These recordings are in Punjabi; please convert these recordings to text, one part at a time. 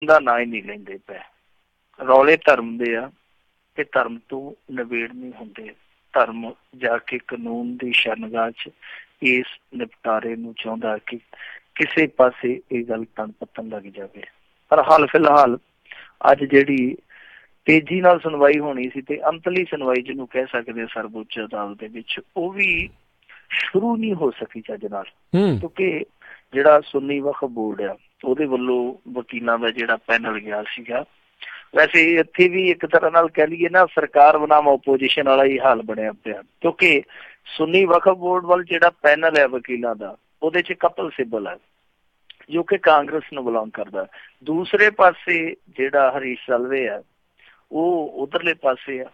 ਦਾ ਨਾਂ ਹੀ ਨਹੀਂ ਲੈਂਦੇ ਪਏ। ਰੌਲੇ ਧਰਮ ਦੇ ਆ ਤੇ ਧਰਮ ਤੋਂ ਨਿਬੇੜ ਨਹੀਂ ਹੁੰਦੇ। ਧਰਮ ਜਾ ਕੇ ਕਾਨੂੰਨ ਦੀ ਸ਼ਰਨਗਾਹ 'ਚ ਇਸ ਨਿਪਟਾਰੇ ਨੂੰ ਚਾਹੁੰਦਾ ਕਿ ਕਿਸੇ ਪਾਸੇ ਇਹ ਗੱਲ ਤਣ ਪੱਤਣ ਲੱਗ ਜਾਵੇ। ਪਰ ਹਾਲ ਫਿਲਹਾਲ ਅੱਜ ਜਿਹੜੀ ਤੇਜ਼ੀ ਨਾਲ ਸੁਣਵਾਈ ਹੋਣੀ ਸੀ ਤੇ ਅੰਤਲੀ ਸੁਣਵਾਈ ਜਿਹਨੂੰ ਕਹਿ ਸਕਦੇ ਸਰਵਉੱਚ ਅਦਾਲਤ ਦੇ ਵਿੱਚ, ਉਹ ਵੀ ਸ਼ੁਰੂ ਨਹੀਂ ਹੋ ਸਕੀ ਚੱਜ ਨਾਲ, ਕਿਉਂਕਿ ਜਿਹੜਾ ਸੁੰਨੀ ਵਕਫ ਬੋਰਡ ਆ ਉਹਦੇ ਵੱਲੋਂ ਵਕੀਲਾਂ ਦਾ ਜਿਹੜਾ ਪੈਨਲ ਗਿਆ ਸੀਗਾ, ਵੈਸੇ ਇੱਥੇ ਵੀ ਇੱਕ ਤਰ੍ਹਾਂ ਨਾਲ ਕਹਿ ਲਈਏ ਨਾ ਸਰਕਾਰ ਬਨਾਮ ਓਪੋਜੀਸ਼ਨ ਵਾਲਾ ਹੀ ਹਾਲ ਬਣਿਆ ਪਿਆ, ਕਿਉਂਕਿ ਸੁੰਨੀ ਵਕਫ ਬੋਰਡ ਵੱਲ ਜਿਹੜਾ ਪੈਨਲ ਹੈ ਵਕੀਲਾਂ ਦਾ, ਉਹਦੇ 'ਚ ਕਪਿਲ ਸਿੱਬਲ ਹੈ ਜੋ ਕਿ ਕਾਂਗਰਸ ਨੂੰ ਬਿਲੋਂਗ ਕਰਦਾ। ਦੂਸਰੇ ਪਾਸੇ ਜਿਹੜਾ ਹਰੀਸ਼ ਸਾਲਵੇ ਆ ਉਹ ਉਧਰਲੇ ਪਾਸੇ ਆ,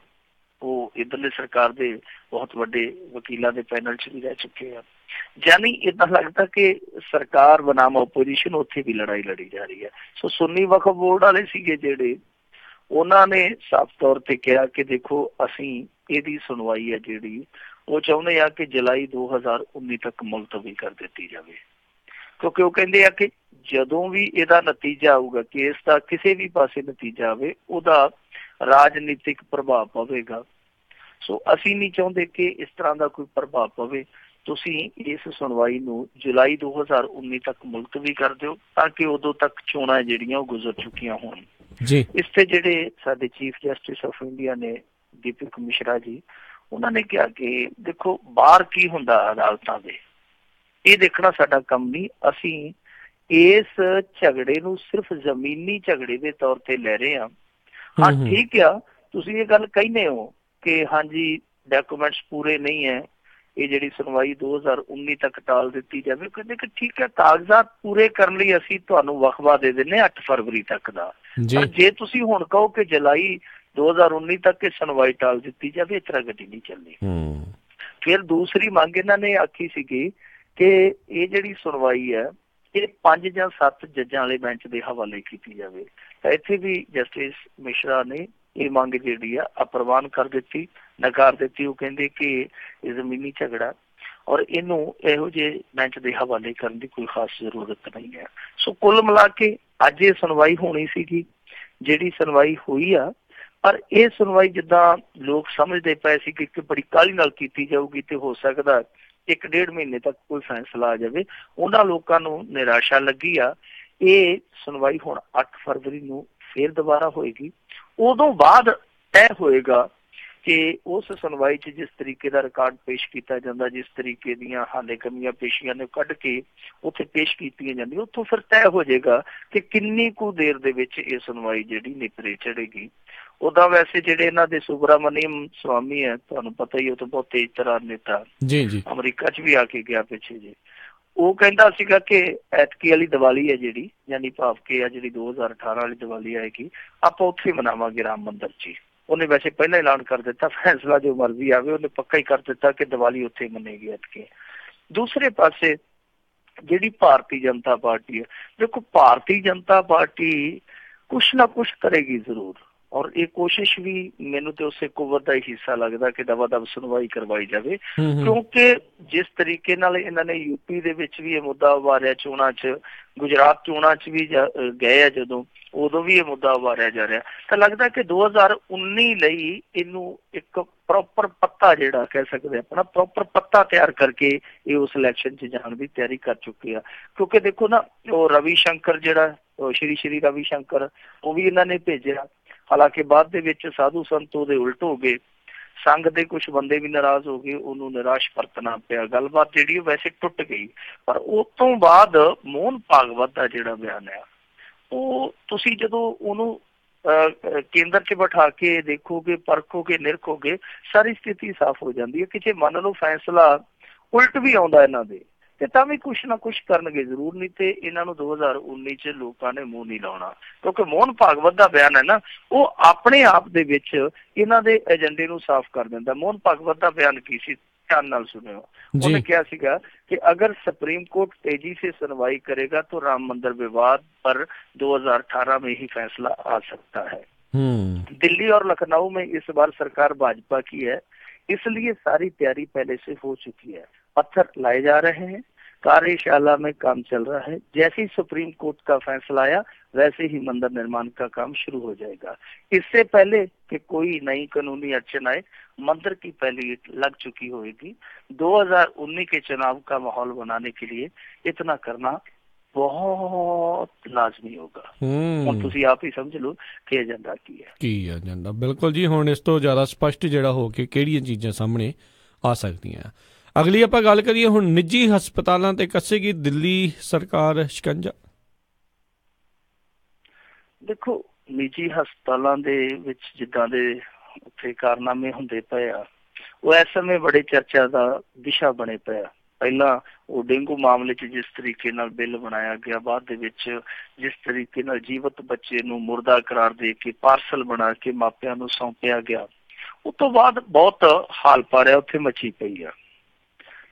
ਉਹ ਇੱਧਰਲੇ ਸਰਕਾਰ ਦੇ ਬਹੁਤ ਵੱਡੇ ਵਕੀਲਾਂ ਦੇ ਪੈਨਲ 'ਚ ਵੀ ਰਹਿ ਚੁੱਕੇ ਆ। ਜਾਨੀ ਏਦਾਂ ਲੱਗਦਾ ਕਿ ਸਰਕਾਰ ਬਨਾਮ ਓਪੋਜੀਸ਼ਨ ਉੱਥੇ ਵੀ ਲੜਾਈ ਲੜੀ ਜਾ ਰਹੀ ਹੈ। ਸੋ ਸੁੰਨੀ ਵਕਫ ਬੋਰਡ ਵਾਲੇ ਸੀਗੇ ਜਿਹੜੇ, ਉਹਨਾਂ ਨੇ ਸਾਫ਼ ਤੌਰ ਤੇ ਕਿਹਾ ਕਿ ਦੇਖੋ ਅਸੀਂ ਇਹਦੀ ਸੁਣਵਾਈ ਹੈ ਜਿਹੜੀ ਉਹ ਚਾਹੁੰਦੇ ਆ ਕਿ ਜੁਲਾਈ 2019 ਤੱਕ ਮੁਲਤਵੀ ਕਰ ਦਿੱਤੀ ਜਾਵੇ, ਕਿਉਂਕਿ ਉਹ ਕਹਿੰਦੇ ਆ ਕਿ ਜਦੋਂ ਵੀ ਇਹਦਾ ਨਤੀਜਾ ਆਊਗਾ, ਕੇਸ ਦਾ ਕਿਸੇ ਵੀ ਪਾਸੇ ਨਤੀਜਾ ਆਵੇ, ਉਹਦਾ ਰਾਜਨੀਤਿਕ ਪ੍ਰਭਾਵ ਪਵੇਗਾ। ਸੋ ਅਸੀਂ ਨਹੀਂ ਚਾਹੁੰਦੇ ਕਿ ਇਸ ਤਰ੍ਹਾਂ ਦਾ ਕੋਈ ਪ੍ਰਭਾਵ ਪਵੇ। ਤੁਸੀਂ ਇਸ ਸੁਣਵਾਈ ਨੂੰ ਜੁਲਾਈ 2019 ਤੱਕ ਮੁਲਤਵੀ ਕਰ ਦਿਓ ਤਾਂ ਕਿ ਉਦੋਂ ਤੱਕ ਚੋਣਾਂ ਜਿਹੜੀਆਂ ਉਹ ਗੁਜ਼ਰ ਚੁੱਕੀਆਂ ਹੋਣ। ਇਸ ਤੇ ਜਿਹੜੇ ਸਾਡੇ ਚੀਫ ਜਸਟਿਸ ਆਫ ਇੰਡੀਆ ਨੇ ਦੀਪਕ ਮਿਸ਼ਰਾ ਜੀ, ਉਹਨਾਂ ਨੇ ਕਿਹਾ ਕਿ ਦੇਖੋ ਬਾਹਰ ਕੀ ਹੁੰਦਾ ਅਦਾਲਤਾਂ ਦੇ, ਇਹ ਦੇਖਣਾ ਸਾਡਾ ਕੰਮ ਨਹੀਂ। ਅਸੀਂ ਇਸ ਝਗੜੇ ਨੂੰ ਸਿਰਫ ਜ਼ਮੀਨੀ ਝਗੜੇ ਦੇ ਤੌਰ ਤੇ ਲੈ ਰਹੇ ਹਾਂ। ਹਾਂ ਠੀਕ ਆ, ਤੁਸੀਂ ਇਹ ਗੱਲ ਕਹਿੰਦੇ ਹੋ ਕਿ ਹਾਂਜੀ ਡਾਕੂਮੈਂਟਸ ਪੂਰੇ ਨਹੀਂ ਹੈ, ਇਹ ਜਿਹੜੀ ਸੁਣਵਾਈ 2019 ਤੱਕ ਟਾਲ ਦਿੱਤੀ ਜਾਵੇ। ਕਹਿੰਦੇ ਕਿ ਠੀਕ ਹੈ, ਕਾਗਜ਼ਾਤ ਪੂਰੇ ਕਰਨ ਲਈ ਅਸੀਂ ਤੁਹਾਨੂੰ ਵਕਫਾ ਦੇ ਦਿੰਦੇ 8 ਫਰਵਰੀ ਤੱਕ ਦਾ, ਪਰ ਜੇ ਤੁਸੀਂ ਹੁਣ ਕਹੋ ਕਿ ਜੁਲਾਈ 2019 ਤੱਕ ਇਹ ਸੁਣਵਾਈ ਟਾਲ ਦਿੱਤੀ ਜਾਵੇ, ਇਸ ਤਰ੍ਹਾਂ ਗੱਡੀ ਨਹੀਂ ਚੱਲਣੀ। ਫਿਰ ਦੂਸਰੀ ਮੰਗ ਇਹਨਾਂ ਨੇ ਆਖੀ ਸੀਗੀ ਕਿ ਇਹ ਜਿਹੜੀ ਸੁਣਵਾਈ ਹੈ ਇਹ 5 ਜਾਂ 7 ਜੱਜਾਂ ਵਾਲੇ ਬੈਂਚ ਦੇ ਹਵਾਲੇ ਕੀਤੀ ਜਾਵੇ। ਤਾਂ ਇੱਥੇ ਵੀ ਜਸਟਿਸ ਮਿਸ਼ਰਾ ਨੇ ਇਹ ਮੰਗ ਜਿਹੜੀ ਆ ਅਪਰਵਾਨ ਕਰ ਦਿੱਤੀ, ਨਕਾਰ ਦਿੱਤੀ। ਉਹ ਕਹਿੰਦੇ ਕਿ ਇਹ ਜ਼ਮੀਨੀ ਝਗੜਾ ਔਰ ਇਹਨੂੰ ਇਹੋ ਜਿਹੇ ਬੈਂਚ ਦੇ ਹਵਾਲੇ ਕਰਨ ਦੀ ਕੋਈ ਖਾਸ ਜ਼ਰੂਰਤ ਨਹੀਂ ਹੈ। ਸੋ ਕੁੱਲ ਮਿਲਾ ਕੇ ਅੱਜ ਇਹ ਸੁਣਵਾਈ ਹੋਣੀ ਸੀਗੀ, ਜਿਹੜੀ ਸੁਣਵਾਈ ਹੋਈ ਆ, ਪਰ ਇਹ ਸੁਣਵਾਈ ਜਿੱਦਾਂ ਲੋਕ ਸਮਝਦੇ ਪਏ ਸੀ ਕਿ ਬੜੀ ਕਾਹਲੀ ਨਾਲ ਕੀਤੀ ਜਾਊਗੀ ਤੇ ਹੋ ਸਕਦਾ 1-1.5 ਮਹੀਨੇ ਤੱਕ ਕੋਈ ਫੈਸਲਾ ਆ ਜਾਵੇ, ਉਹਨਾਂ ਲੋਕਾਂ ਨੂੰ ਨਿਰਾਸ਼ਾ ਲੱਗੀ ਆ। ਇਹ ਸੁਣਵਾਈ ਹੁਣ 8 ਫਰਵਰੀ ਨੂੰ ਫੇਰ ਦੁਬਾਰਾ ਹੋਏਗੀ। ਉਦੋਂ ਬਾਅਦ ਤੈਅ ਹੋਏਗਾ ਕਿ ਉਸ ਸੁਣਵਾਈ 'ਚ ਜਿਸ ਤਰੀਕੇ ਦਾ ਰਿਕਾਰਡ ਪੇਸ਼ ਕੀਤਾ ਜਾਂਦਾ, ਜਿਸ ਤਰੀਕੇ ਦੀਆਂ ਹਾਲੇ ਕਮੀਆਂ ਪੇਸ਼ੀਆਂ ਨੇ ਕੱਢ ਕੇ ਉੱਥੇ ਪੇਸ਼ ਕੀਤੀਆਂ ਜਾਂਦੀਆਂ, ਉੱਥੋਂ ਫਿਰ ਤੈਅ ਹੋ ਜਾਏਗਾ ਕਿ ਕਿੰਨੀ ਕੁ ਦੇਰ ਦੇ ਵਿੱਚ ਇਹ ਸੁਣਵਾਈ ਜਿਹੜੀ ਨਿਪਰੇ ਚੜੇਗੀ। ਉਹਦਾ ਵੈਸੇ ਜਿਹੜੇ ਇਹਨਾਂ ਦੇ ਸੁਬਰਾਮਨੀਅਮ ਸਵਾਮੀ ਹੈ, ਤੁਹਾਨੂੰ ਪਤਾ ਹੀ, ਉਹ ਤਾਂ ਬਹੁਤ ਤੇਜ਼ ਤਰਾਰ ਨੇਤਾ, ਅਮਰੀਕਾ 'ਚ ਵੀ ਆ ਕੇ ਗਿਆ ਪਿੱਛੇ ਜੇ, ਉਹ ਕਹਿੰਦਾ ਸੀਗਾ ਕਿ ਐਤਕੀ ਵਾਲੀ ਦੀਵਾਲੀ ਹੈ ਜਿਹੜੀ, ਯਾਨੀ ਭਾਵ ਕਿ ਆ ਜਿਹੜੀ 2018 ਵਾਲੀ ਦੀਵਾਲੀ ਆਏਗੀ, ਆਪਾਂ ਉੱਥੇ ਮਨਾਵਾਂਗੇ ਰਾਮ ਮੰਦਿਰ 'ਚ। ਉਹਨੇ ਵੈਸੇ ਪਹਿਲਾਂ ਐਲਾਨ ਕਰ ਦਿੱਤਾ, ਫੈਸਲਾ ਜੋ ਮਰਜ਼ੀ ਆਵੇ, ਉਹਨੇ ਪੱਕਾ ਹੀ ਕਰ ਦਿੱਤਾ ਕਿ ਦੀਵਾਲੀ ਉੱਥੇ ਮੰਨੇਗੀ ਐਤਕੀ। ਦੂਸਰੇ ਪਾਸੇ ਜਿਹੜੀ ਭਾਰਤੀ ਜਨਤਾ ਪਾਰਟੀ ਹੈ, ਦੇਖੋ ਭਾਰਤੀ ਜਨਤਾ ਪਾਰਟੀ ਕੁਛ ਨਾ ਕੁਛ ਕਰੇਗੀ ਜ਼ਰੂਰ, ਔਰ ਇਹ ਕੋਸ਼ਿਸ਼ ਵੀ ਮੈਨੂੰ ਤੇ ਉਸੇ ਕੁਵਤ ਦਾ ਹੀ ਹਿੱਸਾ ਲੱਗਦਾ ਕਿ ਦਵਾ ਦਵ ਸੁਣਵਾਈ ਕਰਵਾਈ ਜਾਵੇ, ਕਿਉਂਕਿ ਜਿਸ ਤਰੀਕੇ ਨਾਲ ਇਹਨਾਂ ਨੇ ਯੂਪੀ ਦੇ ਵਿੱਚ ਵੀ ਇਹ ਮੁੱਦਾ ਉਭਾਰਿਆ, ਚੋਣਾਂ 'ਚ, ਗੁਜਰਾਤ ਚੋਣਾਂ 'ਚ ਵੀ ਗਏ ਆ ਜਦੋਂ, ਉਦੋਂ ਵੀ ਇਹ ਮੁੱਦਾ ਉਭਾਰਿਆ ਜਾ ਰਿਹਾ, ਤਾਂ ਲੱਗਦਾ ਕਿ 2019 ਲਈ ਇਹਨੂੰ ਇੱਕ ਪ੍ਰੋਪਰ ਪੱਤਾ ਜਿਹੜਾ ਕਹਿ ਸਕਦੇ ਆਪਣਾ ਪ੍ਰੋਪਰ ਪੱਤਾ ਤਿਆਰ ਕਰਕੇ ਇਹ ਉਸ ਇਲੈਕਸ਼ਨ 'ਚ ਜਾਣ ਦੀ ਤਿਆਰੀ ਕਰ ਚੁੱਕੇ ਆ। ਕਿਉਂਕਿ ਦੇਖੋ ਨਾ, ਉਹ ਰਵੀ ਸ਼ੰਕਰ ਜਿਹੜਾ ਸ਼੍ਰੀ ਰਵੀ ਸ਼ੰਕਰ, ਉਹ ਵੀ ਇਹਨਾਂ ਨੇ ਭੇਜਿਆ, ਹਾਲਾਂਕਿ ਬਾਅਦ ਦੇ ਵਿੱਚ ਸਾਧੂ ਸੰਤ ਉਹਦੇ ਉਲਟ ਹੋ ਗਏ, ਸੰਘ ਦੇ ਕੁਛ ਬੰਦੇ ਵੀ ਨਾਰਾਜ਼ ਹੋ ਗਏ, ਉਹਨੂੰ ਨਿਰਾਸ਼ ਵਰਤਣਾ ਪਿਆ, ਗੱਲਬਾਤ ਜਿਹੜੀ ਉਹ ਵੈਸੇ ਟੁੱਟ ਗਈ। ਪਰ ਉਸ ਤੋਂ ਬਾਅਦ ਮੋਹਨ ਭਾਗਵਤ ਦਾ ਜਿਹੜਾ ਬਿਆਨ ਆ, ਉਹ ਤੁਸੀਂ ਜਦੋਂ ਉਹਨੂੰ ਕੇਂਦਰ 'ਚ ਬਿਠਾ ਕੇ ਦੇਖੋਗੇ, ਪਰਖੋਗੇ, ਨਿਰਖੋਗੇ, ਸਾਰੀ ਸਥਿਤੀ ਸਾਫ਼ ਹੋ ਜਾਂਦੀ ਹੈ ਕਿ ਜੇ ਮੰਨ ਲਓ ਫੈਸਲਾ ਉਲਟ ਵੀ ਆਉਂਦਾ ਇਹਨਾਂ ਦੇ, ਤੇ ਤਾਂ ਵੀ ਕੁਛ ਨਾ ਕੁਛ ਕਰਨਗੇ ਜ਼ਰੂਰ, ਨਹੀਂ ਤੇ ਇਹਨਾਂ ਨੂੰ 2019 'ਚ ਲੋਕਾਂ ਨੇ ਮੂੰਹ ਨਹੀਂ ਲਾਉਣਾ। ਕਿਉਂਕਿ ਮੋਹਨ ਭਾਗਵਤ ਦਾ ਬਿਆਨ ਹੈ ਨਾ, ਉਹ ਆਪਣੇ ਆਪ ਦੇ ਵਿੱਚ ਇਹਨਾਂ ਦੇ ਏਜੰਡੇ ਨੂੰ ਸਾਫ਼ ਕਰ ਦਿੰਦਾ। ਮੋਹਨ ਭਾਗਵਤ ਦਾ ਬਿਆਨ ਕੀ ਸੀ, ਧਿਆਨ ਨਾਲ ਸੁਣਿਓ। ਉਹਨੇ ਕਿਹਾ ਸੀਗਾ कि अगर सुप्रीम कोर्ट तेजी से सुनवाई करेगा तो राम मंदिर विवाद पर 2018 में ही फैसला आ सकता है। दिल्ली और लखनऊ में इस बार सरकार भाजपा की है, इसलिए सारी तैयारी पहले से हो चुकी है, पत्थर लाए जा रहे हैं, कार्यशाला में काम चल रहा है, जैसे ही सुप्रीम कोर्ट का फैसला आया वैसे ही मंदिर निर्माण का काम शुरू हो जाएगा। इससे पहले कि कोई नई कानूनी अड़चन आए, मंदिर की पहली ईंट लग चुकी होगी। 2019 के चुनाव का माहौल बनाने के लिए इतना करना बहुत लाजमी होगा। ਹੁਣ ਤੁਸੀਂ ਆਪ ਹੀ ਸਮਝ ਲਓ ਕਿ ਏਜੰਡਾ ਕੀ ਹੈ। ਕੀ ਏਜੰਡਾ, ਬਿਲਕੁਲ ਜੀ। ਹੁਣ ਇਸ ਤੋਂ ਜ਼ਿਆਦਾ ਸਪਸ਼ਟ ਜਿਹੜਾ ਹੋ ਕੇ ਕਿਹੜੀਆਂ ਚੀਜ਼ਾਂ ਸਾਹਮਣੇ ਆ ਸਕਦੀਆਂ। ਅਗਲੀ ਆਪਾਂ ਗੱਲ ਕਰੀਏ ਹੁਣ ਨਿੱਜੀ ਹਸਪਤਾਲਾਂ ਤੇ ਕੱਸੇਗੀ ਦਿੱਲੀ ਸਰਕਾਰ ਸ਼ਿਕੰਜਾ। ਦੇਖੋ, ਨਿੱਜੀ ਹਸਪਤਾਲਾਂ ਦੇ ਵਿੱਚ ਜਿੱਦਾਂ ਦੇ ਉੱਥੇ ਕਾਰਨਾਮੇ ਹੁੰਦੇ ਪਏ ਆ, ਉਹ ਇਸ ਸਮੇਂ ਬੜੇ ਚਰਚਾ ਦਾ ਵਿਸ਼ਾ ਬਣੇ ਪਏ ਆ। ਪਹਿਲਾਂ ਉਹ ਡੇਂਗੂ ਮਾਮਲੇ 'ਚ ਜਿਸ ਤਰੀਕੇ ਨਾਲ ਬਿੱਲ ਬਣਾਇਆ ਗਿਆ, ਬਾਅਦ ਦੇ ਵਿੱਚ ਜਿਸ ਤਰੀਕੇ ਨਾਲ ਜੀਵਤ ਬੱਚੇ ਨੂੰ ਮੁਰਦਾ ਕਰਾਰ ਦੇ ਕੇ ਪਾਰਸਲ ਬਣਾ ਕੇ ਮਾਪਿਆਂ ਨੂੰ ਸੌਂਪਿਆ ਗਿਆ, ਉਸ ਤੋਂ ਬਾਅਦ ਬਹੁਤ ਹਾਲ ਪਾਰਿਆ ਉੱਥੇ ਮੱਛੀ ਪਈ ਆ।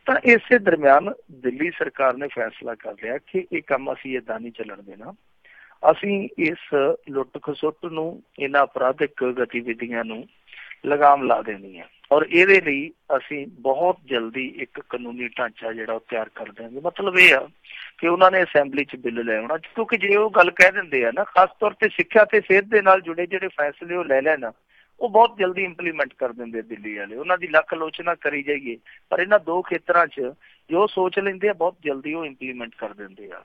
ਤਾਂ ਇਸੇ ਦਰਮਿਆਨ ਦਿੱਲੀ ਸਰਕਾਰ ਨੇ ਫੈਸਲਾ ਕਰ ਲਿਆ ਕਿ ਇਹ ਕੰਮ ਅਸੀਂ ਏਦਾਂ ਨਹੀਂ ਚੱਲਣ ਦੇਣਾ। ਅਸੀਂ ਇਸ ਲੁੱਟ ਖਸੁੱਟ ਨੂੰ, ਇਹਨਾਂ ਅਪਰਾਧਿਕ ਗਤੀਵਿਧੀਆਂ ਨੂੰ ਲਗਾਮ ਲਾ ਦੇਣੀ ਹੈ, ਔਰ ਇਹਦੇ ਲਈ ਅਸੀਂ ਬਹੁਤ ਜਲਦੀ ਇੱਕ ਕਾਨੂੰਨੀ ਢਾਂਚਾ ਜਿਹੜਾ ਉਹ ਤਿਆਰ ਕਰ ਦਿਆਂਗੇ। ਮਤਲਬ ਇਹ ਆ ਕਿ ਉਹਨਾਂ ਨੇ ਅਸੈਂਬਲੀ 'ਚ ਬਿੱਲ ਲੈ ਆਉਣਾ, ਕਿਉਂਕਿ ਜੇ ਉਹ ਗੱਲ ਕਹਿ ਦਿੰਦੇ ਆ ਨਾ, ਖਾਸ ਤੌਰ ਤੇ ਸਿੱਖਿਆ ਤੇ ਸਿਹਤ ਦੇ ਨਾਲ ਜੁੜੇ ਜਿਹੜੇ ਫੈਸਲੇ ਉਹ ਲੈ ਲੈਣ, ਉਹ ਬਹੁਤ ਜਲਦੀ ਇੰਪਲੀਮੈਂਟ ਕਰ ਦਿੰਦੇ ਦਿੱਲੀ ਵਾਲੇ। ਉਹਨਾਂ ਦੀ ਲੱਖ ਆਲੋਚਨਾ ਕਰੀ ਜਾਈਏ, ਪਰ ਇਹਨਾਂ ਦੋ ਖੇਤਰਾਂ 'ਚ ਜੋ ਸੋਚ ਲੈਂਦੇ ਆ ਬਹੁਤ ਜਲਦੀ ਉਹ ਇੰਪਲੀਮੈਂਟ ਕਰ ਦਿੰਦੇ ਆ।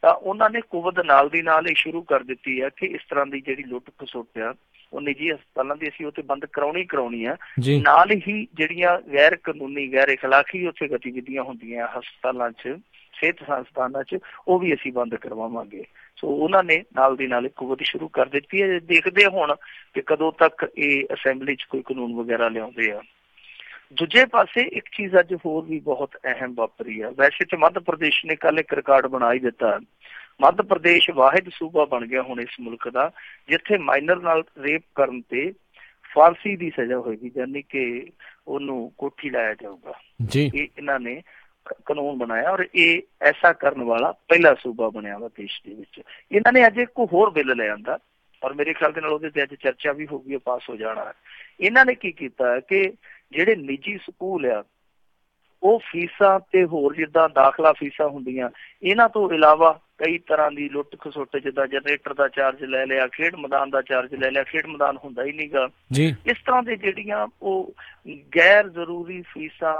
ਤਾਂ ਉਹਨਾਂ ਨੇ ਕੁਵਦ ਨਾਲ ਦੀ ਨਾਲ ਇਹ ਸ਼ੁਰੂ ਕਰ ਦਿੱਤੀ ਹੈ ਕਿ ਇਸ ਤਰ੍ਹਾਂ ਦੀ ਜਿਹੜੀ ਲੁੱਟ ਖਸੁੱਟ ਆ ਉਹ ਨਿੱਜੀ ਹਸਪਤਾਲਾਂ ਦੀ ਅਸੀਂ ਉੱਥੇ ਬੰਦ ਕਰਾਉਣੀ ਆ। ਨਾਲ ਹੀ ਜਿਹੜੀਆਂ ਗੈਰ ਕਾਨੂੰਨੀ, ਗੈਰ ਅਖਲਾਕੀ ਉੱਥੇ ਗਤੀਵਿਧੀਆਂ ਹੁੰਦੀਆਂ ਹਸਪਤਾਲਾਂ 'ਚ, ਸਿਹਤ ਸੰਸਥਾਨਾਂ 'ਚ, ਉਹ ਵੀ ਅਸੀਂ ਬੰਦ ਕਰਵਾਵਾਂਗੇ। ਸੋ ਉਹਨਾਂ ਨੇ ਨਾਲ ਦੀ ਨਾਲ ਕੁਵਦ ਸ਼ੁਰੂ ਕਰ ਦਿੱਤੀ ਹੈ। ਦੇਖਦੇ ਹੁਣ ਕਿ ਕਦੋਂ ਤੱਕ ਇਹ ਅਸੈਂਬਲੀ 'ਚ ਕੋਈ ਕਾਨੂੰਨ ਵਗੈਰਾ ਲਿਆਉਂਦੇ ਆ। ਦੂਜੇ ਪਾਸੇ ਇੱਕ ਚੀਜ਼ ਅੱਜ ਹੋਰ ਵੀ ਬਹੁਤ ਅਹਿਮ ਵਾਪਰੀ ਆ। ਵੈਸੇ ਤਾਂ ਮੱਧ ਪ੍ਰਦੇਸ਼ ਨੇ ਕੱਲ ਇੱਕ ਰਿਕਾਰਡ ਬਣਾ ਹੀ ਦਿੱਤਾ। ਮੱਧ ਪ੍ਰਦੇਸ਼ ਵਾਹਿਦ ਸੂਬਾ ਬਣ ਗਿਆ ਹੁਣ ਇਸ ਮੁਲਕ ਦਾ ਜਿੱਥੇ ਮਾਈਨਰ ਨਾਲ ਰੇਪ ਕਰਨ ਤੇ ਫਾਂਸੀ ਦੀ ਸਜ਼ਾ ਹੋਏਗੀ, ਯਾਨੀ ਕਿ ਉਹਨੂੰ ਕੋਠੀ ਲਾਇਆ ਜਾਊਗਾ। ਇਹ ਇਹਨਾਂ ਨੇ ਕਾਨੂੰਨ ਬਣਾਇਆ ਔਰ ਇਹ ਐਸਾ ਕਰਨ ਵਾਲਾ ਪਹਿਲਾ ਸੂਬਾ ਬਣਿਆ ਵਾ ਦੇਸ਼ ਦੇ ਵਿੱਚ। ਇਹਨਾਂ ਨੇ ਅੱਜ ਇੱਕ ਹੋਰ ਬਿੱਲ ਲੈ ਆਂਦਾ ਔਰ ਮੇਰੇ ਖਿਆਲ ਦੇ ਨਾਲ ਉਹਦੇ ਤੇ ਅੱਜ ਚਰਚਾ ਵੀ ਹੋ ਗਈ, ਪਾਸ ਹੋ ਜਾਣਾ। ਇਹਨਾਂ ਨੇ ਕੀ ਕੀਤਾ ਕਿ ਜਿਹੜੇ ਨਿੱਜੀ ਸਕੂਲ ਆ ਉਹ ਫੀਸਾਂ ਤੇ ਹੋਰ ਜਿੱਦਾਂ ਦਾਖਲਾ ਫੀਸਾਂ ਹੁੰਦੀਆਂ, ਇਹਨਾਂ ਤੋਂ ਇਲਾਵਾ ਕਈ ਤਰ੍ਹਾਂ ਦੀ ਲੁੱਟ ਖਸੁੱਟ, ਜਿੱਦਾਂ ਜਨਰੇਟਰ ਦਾ ਚਾਰਜ ਲੈ ਲਿਆ, ਖੇਡ ਮੈਦਾਨ ਦਾ ਚਾਰਜ ਲੈ ਲਿਆ, ਖੇਡ ਮੈਦਾਨ ਹੁੰਦਾ ਹੀ ਨਹੀਂਗਾ, ਇਸ ਤਰ੍ਹਾਂ ਦੇ ਜਿਹੜੀਆਂ ਉਹ ਗੈਰ ਜ਼ਰੂਰੀ ਫੀਸਾਂ,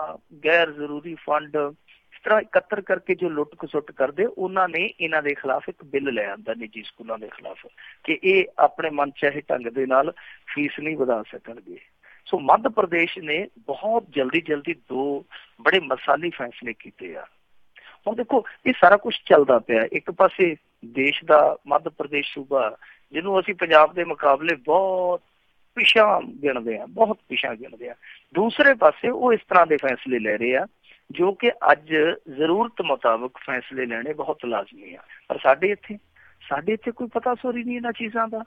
ਗੈਰ ਜ਼ਰੂਰੀ ਫੰਡ ਇਸ ਤਰ੍ਹਾਂ ਇਕੱਤਰ ਕਰਕੇ ਜੋ ਲੁੱਟ ਖਸੁੱਟ ਕਰਦੇ, ਉਹਨਾਂ ਨੇ ਇਹਨਾਂ ਦੇ ਖਿਲਾਫ ਇੱਕ ਬਿੱਲ ਲੈ ਆਂਦਾ ਨਿੱਜੀ ਸਕੂਲਾਂ ਦੇ ਖਿਲਾਫ ਕਿ ਇਹ ਆਪਣੇ ਮਨ ਚਾਹੇ ਢੰਗ ਦੇ ਨਾਲ ਫੀਸ ਨਹੀਂ ਵਧਾ ਸਕਣਗੇ। ਸੋ ਮੱਧ ਪ੍ਰਦੇਸ਼ ਨੇ ਬਹੁਤ ਜਲਦੀ ਦੋ ਬੜੇ ਮਸਾਲੀ ਫੈਸਲੇ ਕੀਤੇ ਆ। ਹੁਣ ਦੇਖੋ ਇਹ ਸਾਰਾ ਕੁਛ ਚੱਲਦਾ ਪਿਆ, ਇੱਕ ਪਾਸੇ ਦੇਸ਼ ਦਾ ਮੱਧ ਪ੍ਰਦੇਸ਼ ਸੂਬਾ ਜਿਹਨੂੰ ਅਸੀਂ ਪੰਜਾਬ ਦੇ ਮੁਕਾਬਲੇ ਬਹੁਤ ਪਿਛਾਂ ਗਿਣਦੇ ਆ, ਬਹੁਤ ਪਿਛਾਂ ਗਿਣਦੇ ਆ, ਦੂਸਰੇ ਪਾਸੇ ਉਹ ਇਸ ਤਰ੍ਹਾਂ ਦੇ ਫੈਸਲੇ ਲੈ ਰਹੇ ਆ ਜੋ ਕਿ ਅੱਜ ਜ਼ਰੂਰਤ ਮੁਤਾਬਕ ਫੈਸਲੇ ਲੈਣੇ ਬਹੁਤ ਲਾਜ਼ਮੀ ਆ। ਪਰ ਸਾਡੇ ਇੱਥੇ ਕੋਈ ਪਤਾ ਸੋਰੀ ਨਹੀਂ ਇਹਨਾਂ ਚੀਜ਼ਾਂ ਦਾ,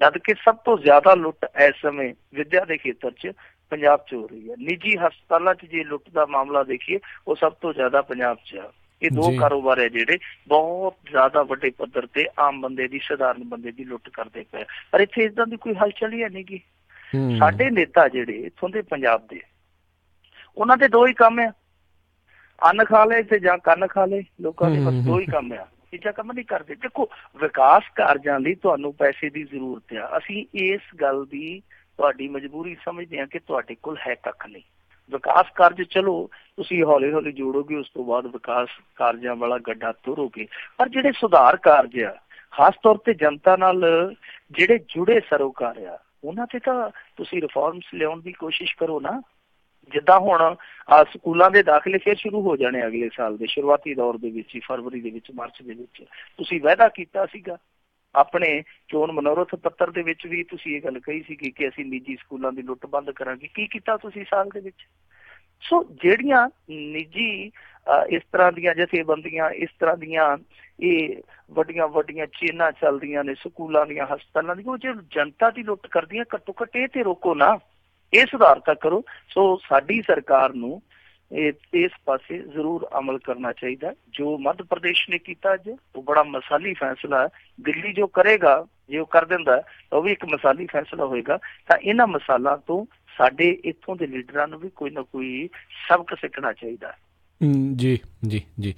ਜਦ ਕਿ ਸਭ ਤੋਂ ਜ਼ਿਆਦਾ ਲੁੱਟ ਇਸ ਸਮੇਂ ਵਿੱਦਿਆ ਦੇ ਖੇਤਰ 'ਚ ਪੰਜਾਬ 'ਚ ਹੋ ਰਹੀ ਹੈ। ਨਿੱਜੀ ਹਸਪਤਾਲਾਂ 'ਚ ਜੇ ਲੁੱਟ ਦਾ ਮਾਮਲਾ ਦੇਖੀਏ ਉਹ ਸਭ ਤੋਂ ਜ਼ਿਆਦਾ ਪੰਜਾਬ 'ਚ ਆ। ਇਹ ਦੋ ਕਾਰੋਬਾਰ ਹੈ ਜਿਹੜੇ ਬਹੁਤ ਜ਼ਿਆਦਾ ਵੱਡੇ ਪੱਧਰ ਤੇ ਆਮ ਬੰਦੇ ਦੀ, ਸਧਾਰਨ ਬੰਦੇ ਦੀ ਲੁੱਟ ਕਰਦੇ ਪਏ। ਪਰ ਇੱਥੇ ਏਦਾਂ ਦੀ ਕੋਈ ਹਲਚਲ ਹੀ ਹੈ ਨੀ ਗੀ। ਸਾਡੇ ਨੇਤਾ ਜਿਹੜੇ ਇੱਥੋਂ ਦੇ ਪੰਜਾਬ ਦੇ, ਉਹਨਾਂ ਦੇ ਦੋ ਹੀ ਕੰਮ ਆ, ਅੰਨ ਖਾ ਲਏ ਤੇ ਜਾਂ ਕੰਨ ਖਾ ਲਏ। ਲੋਕਾਂ ਦੇ ਬਸ ਦੋ ਹੀ ਕੰਮ ਆ, ਤੀਜਾ ਕੰਮ ਨਹੀਂ ਕਰਦੇ। ਦੇਖੋ ਵਿਕਾਸ ਕਾਰਜਾਂ ਲਈ ਤੁਹਾਨੂੰ ਪੈਸੇ ਦੀ ਜ਼ਰੂਰਤ ਆ, ਅਸੀਂ ਇਸ ਗੱਲ ਦੀ ਤੁਹਾਡੀ ਮਜਬੂਰੀ ਸਮਝਦੇ ਹਾਂ ਕਿ ਤੁਹਾਡੇ ਕੋਲ ਹੈ ਕੱਖ ਨਹੀਂ। ਵਿਕਾਸ ਕਾਰਜ ਚਲੋ ਤੁਸੀਂ ਹੌਲੀ ਹੌਲੀ ਜੋੜੋਗੇ, ਉਸ ਤੋਂ ਬਾਅਦ ਵਿਕਾਸ ਕਾਰਜਾਂ ਵਾਲਾ ਗੱਡਾ ਤੁਰੋਗੇ, ਪਰ ਜਿਹੜੇ ਸੁਧਾਰ ਕਾਰਜ ਆ, ਖਾਸ ਤੌਰ ਤੇ ਜਨਤਾ ਨਾਲ ਜਿਹੜੇ ਜੁੜੇ ਸਰੋਕਾਰ ਆ, ਉਹਨਾਂ ਤੇ ਤਾਂ ਤੁਸੀਂ ਰਿਫਾਰਮਸ ਲਿਆਉਣ ਦੀ ਕੋਸ਼ਿਸ਼ ਕਰੋ ਨਾ। ਜਿੱਦਾਂ ਹੁਣ ਸਕੂਲਾਂ ਦੇ ਦਾਖਲੇ ਫਿਰ ਸ਼ੁਰੂ ਹੋ ਜਾਣੇ ਅਗਲੇ ਸਾਲ ਦੇ ਸ਼ੁਰੂਆਤੀ ਦੌਰ ਦੇ ਵਿੱਚ ਹੀ, ਫਰਵਰੀ ਦੇ ਵਿੱਚ, ਮਾਰਚ ਦੇ ਵਿੱਚ। ਤੁਸੀਂ ਵਾਅਦਾ ਕੀਤਾ ਸੀਗਾ ਆਪਣੇ ਚੋਣ ਮਨੋਰਥ ਪੱਤਰ ਦੇ ਵਿੱਚ ਵੀ, ਤੁਸੀਂ ਇਹ ਗੱਲ ਕਹੀ ਸੀਗੀ ਕਿ ਅਸੀਂ ਨਿੱਜੀ ਸਕੂਲਾਂ ਦੀ ਲੁੱਟ ਬੰਦ ਕਰਾਂਗੇ। ਕੀ ਕੀਤਾ ਤੁਸੀਂ ਸਾਲ ਦੇ ਵਿੱਚ? ਸੋ ਜਿਹੜੀਆਂ ਨਿੱਜੀ ਇਸ ਤਰ੍ਹਾਂ ਦੀਆਂ ਜਥੇਬੰਦੀਆਂ, ਇਸ ਤਰ੍ਹਾਂ ਦੀਆਂ ਇਹ ਵੱਡੀਆਂ ਵੱਡੀਆਂ ਚੇਨਾਂ ਚੱਲਦੀਆਂ ਨੇ ਸਕੂਲਾਂ ਦੀਆਂ, ਹਸਪਤਾਲਾਂ ਦੀਆਂ, ਉਹ ਜੇ ਜਨਤਾ ਦੀ ਲੁੱਟ ਕਰਦੀਆਂ, ਘੱਟੋ ਘੱਟ ਇਹ ਤੇ ਰੋਕੋ ਨਾ, ਇਹ ਸੁਧਾਰ ਤਾਂ ਕਰੋ। ਸੋ ਸਾਡੀ ਸਰਕਾਰ ਨੂੰ ਇਸ ਪਾਸੇ ਜ਼ਰੂਰ ਅਮਲ ਕਰਨਾ ਚਾਹੀਦਾ। ਜੋ ਮੱਧ ਪ੍ਰਦੇਸ਼ ਨੇ ਕੀਤਾ ਅੱਜ ਉਹ ਬੜਾ ਮਸਾਲੀ ਫੈਸਲਾ ਹੈ। ਦਿੱਲੀ ਜੋ ਕਰੇਗਾ, ਜੇ ਉਹ ਕਰ ਦਿੰਦਾ ਉਹ ਵੀ ਇੱਕ ਮਸਾਲੀ ਫੈਸਲਾ ਹੋਏਗਾ। ਤਾਂ ਇਹਨਾਂ ਮਸਾਲਾਂ ਤੋਂ ਸਾਡੇ ਇੱਥੋਂ ਦੇ ਲੀਡਰਾਂ ਨੂੰ ਵੀ ਕੋਈ ਨਾ ਕੋਈ ਸਬਕ ਸਿੱਖਣਾ ਚਾਹੀਦਾ। ਜੀ ਜੀ ਜੀ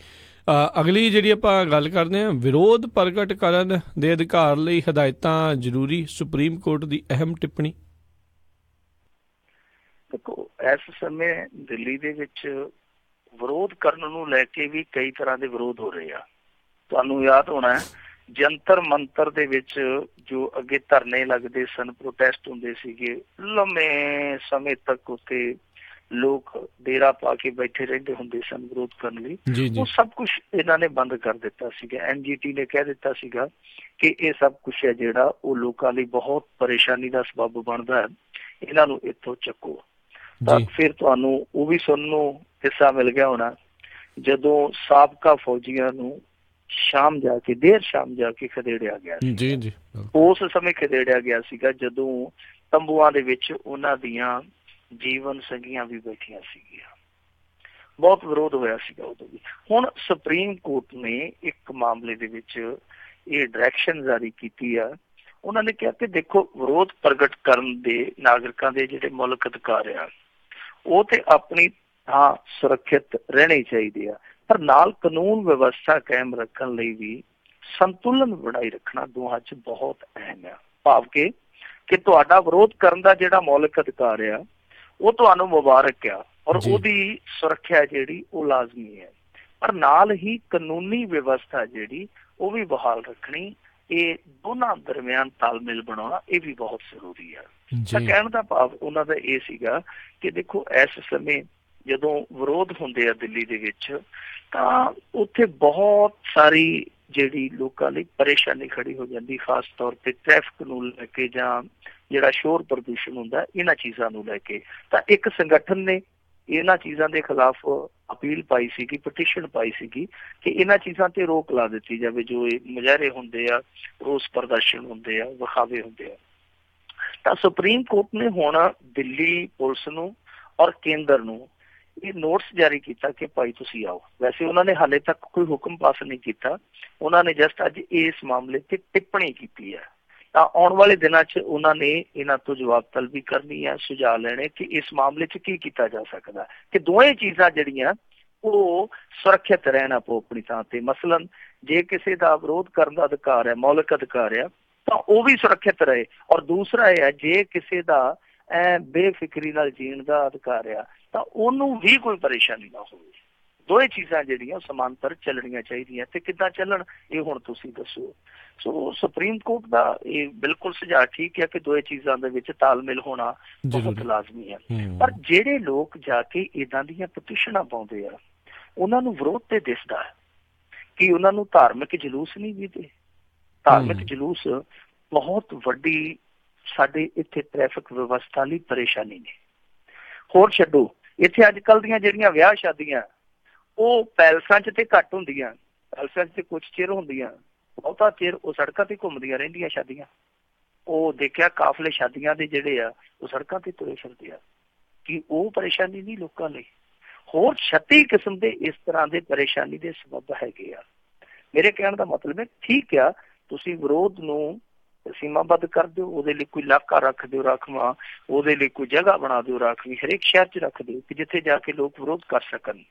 ਅਗਲੀ ਜਿਹੜੀ ਆਪਾਂ ਗੱਲ ਕਰਦੇ ਹਾਂ, ਵਿਰੋਧ ਪ੍ਰਗਟ ਕਰਨ ਦੇ ਅਧਿਕਾਰ ਲਈ ਹਦਾਇਤਾਂ ਜ਼ਰੂਰੀ, ਸੁਪਰੀਮ ਕੋਰਟ ਦੀ ਅਹਿਮ ਟਿੱਪਣੀ। ਦੇਖੋ, ਇਸ ਸਮੇਂ ਦਿੱਲੀ ਦੇ ਵਿੱਚ ਵਿਰੋਧ ਕਰਨ ਨੂੰ ਲੈ ਕੇ ਵੀ ਕਈ ਤਰ੍ਹਾਂ ਦੇ ਵਿਰੋਧ ਹੋ ਰਹੇ ਆ। ਤੁਹਾਨੂੰ ਯਾਦ ਹੋਣਾ ਜੰਤਰ ਮੰਤਰ ਦੇ ਵਿੱਚ ਜੋ ਅੱਗੇ ਧਰਨੇ ਲੱਗਦੇ ਸਨ, ਪ੍ਰੋਟੈਸਟ ਹੁੰਦੇ ਸੀਗੇ, ਲੰਮੇ ਸਮੇਂ ਤੱਕ ਉੱਥੇ ਲੋਕ ਡੇਰਾ ਪਾ ਕੇ ਬੈਠੇ ਰਹਿੰਦੇ ਹੁੰਦੇ ਸਨ ਵਿਰੋਧ ਕਰਨ ਲਈ। ਉਹ ਸਭ ਕੁਛ ਇਹਨਾਂ ਨੇ ਬੰਦ ਕਰ ਦਿੱਤਾ ਸੀਗਾ। NGT ਨੇ ਕਹਿ ਦਿੱਤਾ ਸੀਗਾ ਕਿ ਇਹ ਸਭ ਕੁਛ ਹੈ ਜਿਹੜਾ ਉਹ ਲੋਕਾਂ ਲਈ ਬਹੁਤ ਪਰੇਸ਼ਾਨੀ ਦਾ ਸਬੱਬ ਬਣਦਾ ਹੈ, ਇਹਨਾਂ ਨੂੰ ਇੱਥੋਂ ਚੱਕੋ। ਤਾਂ ਫਿਰ ਤੁਹਾਨੂੰ ਉਹ ਵੀ ਸੁਣਨ ਨੂੰ ਹਿੱਸਾ ਮਿਲ ਗਿਆ ਹੋਣਾ ਜਦੋਂ ਸਾਬਕਾ ਫੌਜੀਆਂ ਨੂੰ ਦੇਰ ਸ਼ਾਮ ਜਾ ਕੇ ਖਦੇੜਿਆ ਗਿਆ ਸੀ। ਉਸ ਸਮੇਂ ਖਦੇੜਿਆ ਗਿਆ ਸੀਗਾ ਜਦੋਂ ਤੰਬੂਆਂ ਦੇ ਵਿੱਚ ਉਹਨਾਂ ਦੀਆਂ ਜੀਵਨ ਸੰਗੀਆਂ ਵੀ ਬੈਠੀਆਂ ਸੀਗੀਆਂ। ਬਹੁਤ ਵਿਰੋਧ ਹੋਇਆ ਸੀਗਾ ਉਦੋਂ ਵੀ। ਹੁਣ ਸੁਪਰੀਮ ਕੋਰਟ ਨੇ ਇੱਕ ਮਾਮਲੇ ਦੇ ਵਿੱਚ ਇਹ ਡਾਇਰੈਕਸ਼ਨ ਜਾਰੀ ਕੀਤੀ ਆ। ਉਹਨਾਂ ਨੇ ਕਿਹਾ ਕਿ ਦੇਖੋ, ਵਿਰੋਧ ਪ੍ਰਗਟ ਕਰਨ ਦੇ ਨਾਗਰਿਕਾਂ ਦੇ ਜਿਹੜੇ ਮੌਲਿਕ ਅਧਿਕਾਰ ਆ ਉਹ ਤੇ ਆਪਣੀ ਥਾਂ ਸੁਰੱਖਿਅਤ ਰਹਿਣੇ ਚਾਹੀਦੇ ਆ, ਪਰ ਨਾਲ ਕਾਨੂੰਨ ਵਿਵਸਥਾ ਕਾਇਮ ਰੱਖਣ ਲਈ ਵੀ ਸੰਤੁਲਨ ਬਣਾਈ ਰੱਖਣਾ ਦੋਹਾਂ 'ਚ ਬਹੁਤ ਅਹਿਮ ਆ। ਭਾਵ ਕਿ ਤੁਹਾਡਾ ਵਿਰੋਧ ਕਰਨ ਦਾ ਜਿਹੜਾ ਮੌਲਿਕ ਅਧਿਕਾਰ ਆ ਉਹ ਤੁਹਾਨੂੰ ਮੁਬਾਰਕ ਆ ਔਰ ਉਹਦੀ ਸੁਰੱਖਿਆ ਜਿਹੜੀ ਉਹ ਲਾਜ਼ਮੀ ਹੈ, ਪਰ ਨਾਲ ਹੀ ਕਾਨੂੰਨੀ ਵਿਵਸਥਾ ਜਿਹੜੀ ਉਹ ਵੀ ਬਹਾਲ ਰੱਖਣੀ, ਇਹ ਦੋਨਾਂ ਦਰਮਿਆਨ ਤਾਲਮੇਲ ਬਣਾਉਣਾ ਇਹ ਵੀ ਬਹੁਤ ਜ਼ਰੂਰੀ ਆ। ਤਾਂ ਕਹਿਣ ਦਾ ਭਾਵ ਉਹਨਾਂ ਦਾ ਇਹ ਸੀਗਾ ਕਿ ਦੇਖੋ, ਇਸ ਸਮੇਂ ਜਦੋਂ ਵਿਰੋਧ ਹੁੰਦੇ ਆ ਦਿੱਲੀ ਦੇ ਵਿੱਚ ਤਾਂ ਉੱਥੇ ਬਹੁਤ ਸਾਰੀ ਜਿਹੜੀ ਲੋਕਾਂ ਲਈ ਪਰੇਸ਼ਾਨੀ ਖੜੀ ਹੋ ਜਾਂਦੀ, ਖਾਸ ਤੌਰ ਤੇ ਟ੍ਰੈਫਿਕ ਨੂੰ ਲੈ ਕੇ ਜਾਂ ਜਿਹੜਾ ਸ਼ੋਰ ਪ੍ਰਦੂਸ਼ਣ ਹੁੰਦਾ ਇਹਨਾਂ ਚੀਜ਼ਾਂ ਨੂੰ ਲੈ ਕੇ। ਤਾਂ ਇੱਕ ਸੰਗਠਨ ਨੇ ਇਹਨਾਂ ਚੀਜ਼ਾਂ ਦੇ ਖਿਲਾਫ ਅਪੀਲ ਪਾਈ ਸੀਗੀ, ਪਟੀਸ਼ਨ ਪਾਈ ਸੀਗੀ ਕਿ ਇਹਨਾਂ ਚੀਜ਼ਾਂ ਤੇ ਰੋਕ ਲਾ ਦਿੱਤੀ ਜਾਵੇ। ਜੋ ਇਹ ਮੁਜ਼ਾਹਰੇ ਹੁੰਦੇ ਆ, ਰੋਸ ਪ੍ਰਦਰਸ਼ਨ ਹੁੰਦੇ ਆ, ਵਿਖਾਵੇ ਹੁੰਦੇ ਆ। ਤਾਂ ਸੁਪਰੀਮ ਕੋਰਟ ਨੇ ਹੁਣ ਦਿੱਲੀ ਪੁਲਿਸ ਨੂੰ ਔਰ ਕੇਂਦਰ ਨੂੰ ਇਹ ਨੋਟਿਸ ਜਾਰੀ ਕੀਤਾ ਕਿ ਭਾਈ ਤੁਸੀਂ ਆਓ। ਵੈਸੇ ਉਹਨਾਂ ਨੇ ਹਾਲੇ ਤੱਕ ਕੋਈ ਹੁਕਮ ਪਾਸ ਨਹੀਂ ਕੀਤਾ, ਉਹਨਾਂ ਨੇ ਜਸਟ ਅੱਜ ਇਸ ਮਾਮਲੇ ਤੇ ਟਿੱਪਣੀ ਕੀਤੀ ਹੈ। ਤਾਂ ਆਉਣ ਵਾਲੇ ਦਿਨਾਂ 'ਚ ਉਹਨਾਂ ਨੇ ਇਹਨਾਂ ਤੋਂ ਜਵਾਬ ਤਲਬੀ ਕਰਨੀ ਹੈ, ਸੁਝਾਅ ਲੈਣੇ ਕਿ ਇਸ ਮਾਮਲੇ 'ਚ ਕੀ ਕੀਤਾ ਜਾ ਸਕਦਾ ਕਿ ਦੋਵੇਂ ਚੀਜ਼ਾਂ ਜਿਹੜੀਆਂ ਉਹ ਸੁਰੱਖਿਅਤ ਰਹਿਣ ਆਪੋ ਆਪਣੀ ਥਾਂ ਤੇ। ਮਸਲਨ ਜੇ ਕਿਸੇ ਦਾ ਵਿਰੋਧ ਕਰਨ ਦਾ ਅਧਿਕਾਰ ਹੈ, ਮੌਲਿਕ ਅਧਿਕਾਰ ਆ, ਤਾਂ ਉਹ ਵੀ ਸੁਰੱਖਿਅਤ ਰਹੇ। ਔਰ ਦੂਸਰਾ ਇਹ ਹੈ, ਜੇ ਕਿਸੇ ਦਾ ਬੇਫਿਕਰੀ ਨਾਲ ਜੀਣ ਦਾ ਅਧਿਕਾਰ ਆ ਤਾਂ ਉਹਨੂੰ ਵੀ ਕੋਈ ਪਰੇਸ਼ਾਨੀ ਨਾ ਹੋਵੇ। ਦੋਵੇਂ ਚੀਜ਼ਾਂ ਜਿਹੜੀਆਂ ਸਮਾਂਤਰ ਚੱਲਣੀਆਂ ਚਾਹੀਦੀਆਂ, ਤੇ ਕਿੱਦਾਂ ਚੱਲਣ ਇਹ ਹੁਣ ਤੁਸੀਂ ਦੱਸੋ। ਸੋ ਸੁਪਰੀਮ ਕੋਰਟ ਦਾ ਇਹ ਬਿਲਕੁਲ ਸੁਝਾਅ ਠੀਕ ਹੈ ਕਿ ਦੋਵੇਂ ਚੀਜ਼ਾਂ ਦੇ ਵਿੱਚ ਤਾਲਮੇਲ ਹੋਣਾ ਬਹੁਤ ਲਾਜ਼ਮੀ ਹੈ। ਪਰ ਜਿਹੜੇ ਲੋਕ ਜਾ ਕੇ ਏਦਾਂ ਦੀਆਂ ਪਟੀਸ਼ਨਾਂ ਪਾਉਂਦੇ ਆ ਉਹਨਾਂ ਨੂੰ ਵਿਰੋਧ ਤੇ ਦਿਸਦਾ ਹੈ ਕਿ ਉਹਨਾਂ ਨੂੰ ਧਾਰਮਿਕ ਜਲੂਸ ਨਹੀਂ ਦਿੰਦੇ। ਧਾਰਮਿਕ ਜਲੂਸ ਬਹੁਤ ਵੱਡੀ ਸਾਡੇ ਇੱਥੇ ਟ੍ਰੈਫਿਕ ਵਿਵਸਥਾ ਲਈ ਪਰੇਸ਼ਾਨੀ ਨੇ। ਹੋਰ ਛੱਡੋ, ਇੱਥੇ ਅੱਜ ਕੱਲ੍ਹ ਦੀਆਂ ਜਿਹੜੀਆਂ ਵਿਆਹ ਸ਼ਾਦੀਆਂ ਉਹ ਪੈਲਸਾਂ 'ਚ ਤੇ ਘੱਟ ਹੁੰਦੀਆਂ, ਪੈਲਸਾਂ 'ਚ ਤੇ ਕੁਛ ਚਿਰ ਹੁੰਦੀਆਂ, ਬਹੁਤਾ ਚਿਰ ਉਹ ਸੜਕਾਂ ਤੇ ਘੁੰਮਦੀਆਂ ਰਹਿੰਦੀਆਂ ਸ਼ਾਦੀਆਂ। ਉਹ ਦੇਖਿਆ ਕਾਫਲੇ ਸ਼ਾਦੀਆਂ ਦੇ ਜਿਹੜੇ ਆ ਉਹ ਸੜਕਾਂ ਤੇ ਤੁਰੇ ਫਿਰਦੇ ਆ। ਕਿ ਉਹ ਪਰੇਸ਼ਾਨੀ ਨਹੀਂ ਲੋਕਾਂ ਲਈ? ਹੋਰ 36 ਕਿਸਮ ਦੇ ਇਸ ਤਰ੍ਹਾਂ ਦੇ ਪਰੇਸ਼ਾਨੀ ਦੇ ਸਬੱਬ ਹੈਗੇ ਆ। ਮੇਰੇ ਕਹਿਣ ਦਾ ਮਤਲਬ ਹੈ, ਠੀਕ ਆ ਤੁਸੀਂ ਵਿਰੋਧ ਨੂੰ ਸੀਮਾਬੱਧ ਕਰ ਦਿਓ, ਉਹਦੇ ਲਈ ਕੋਈ ਇਲਾਕਾ ਰੱਖ ਦਿਓ ਰਾਖਵਾਂ, ਉਹਦੇ ਲਈ ਕੋਈ ਜਗ੍ਹਾ ਬਣਾ ਦਿਓ ਰਾਖਵੀਂ, ਹਰੇਕ ਸ਼ਹਿਰ 'ਚ ਰੱਖ ਦਿਓ ਕਿ ਜਿੱਥੇ ਜਾ ਕੇ ਲੋਕ ਵਿਰੋਧ ਕਰ ਸਕਣ।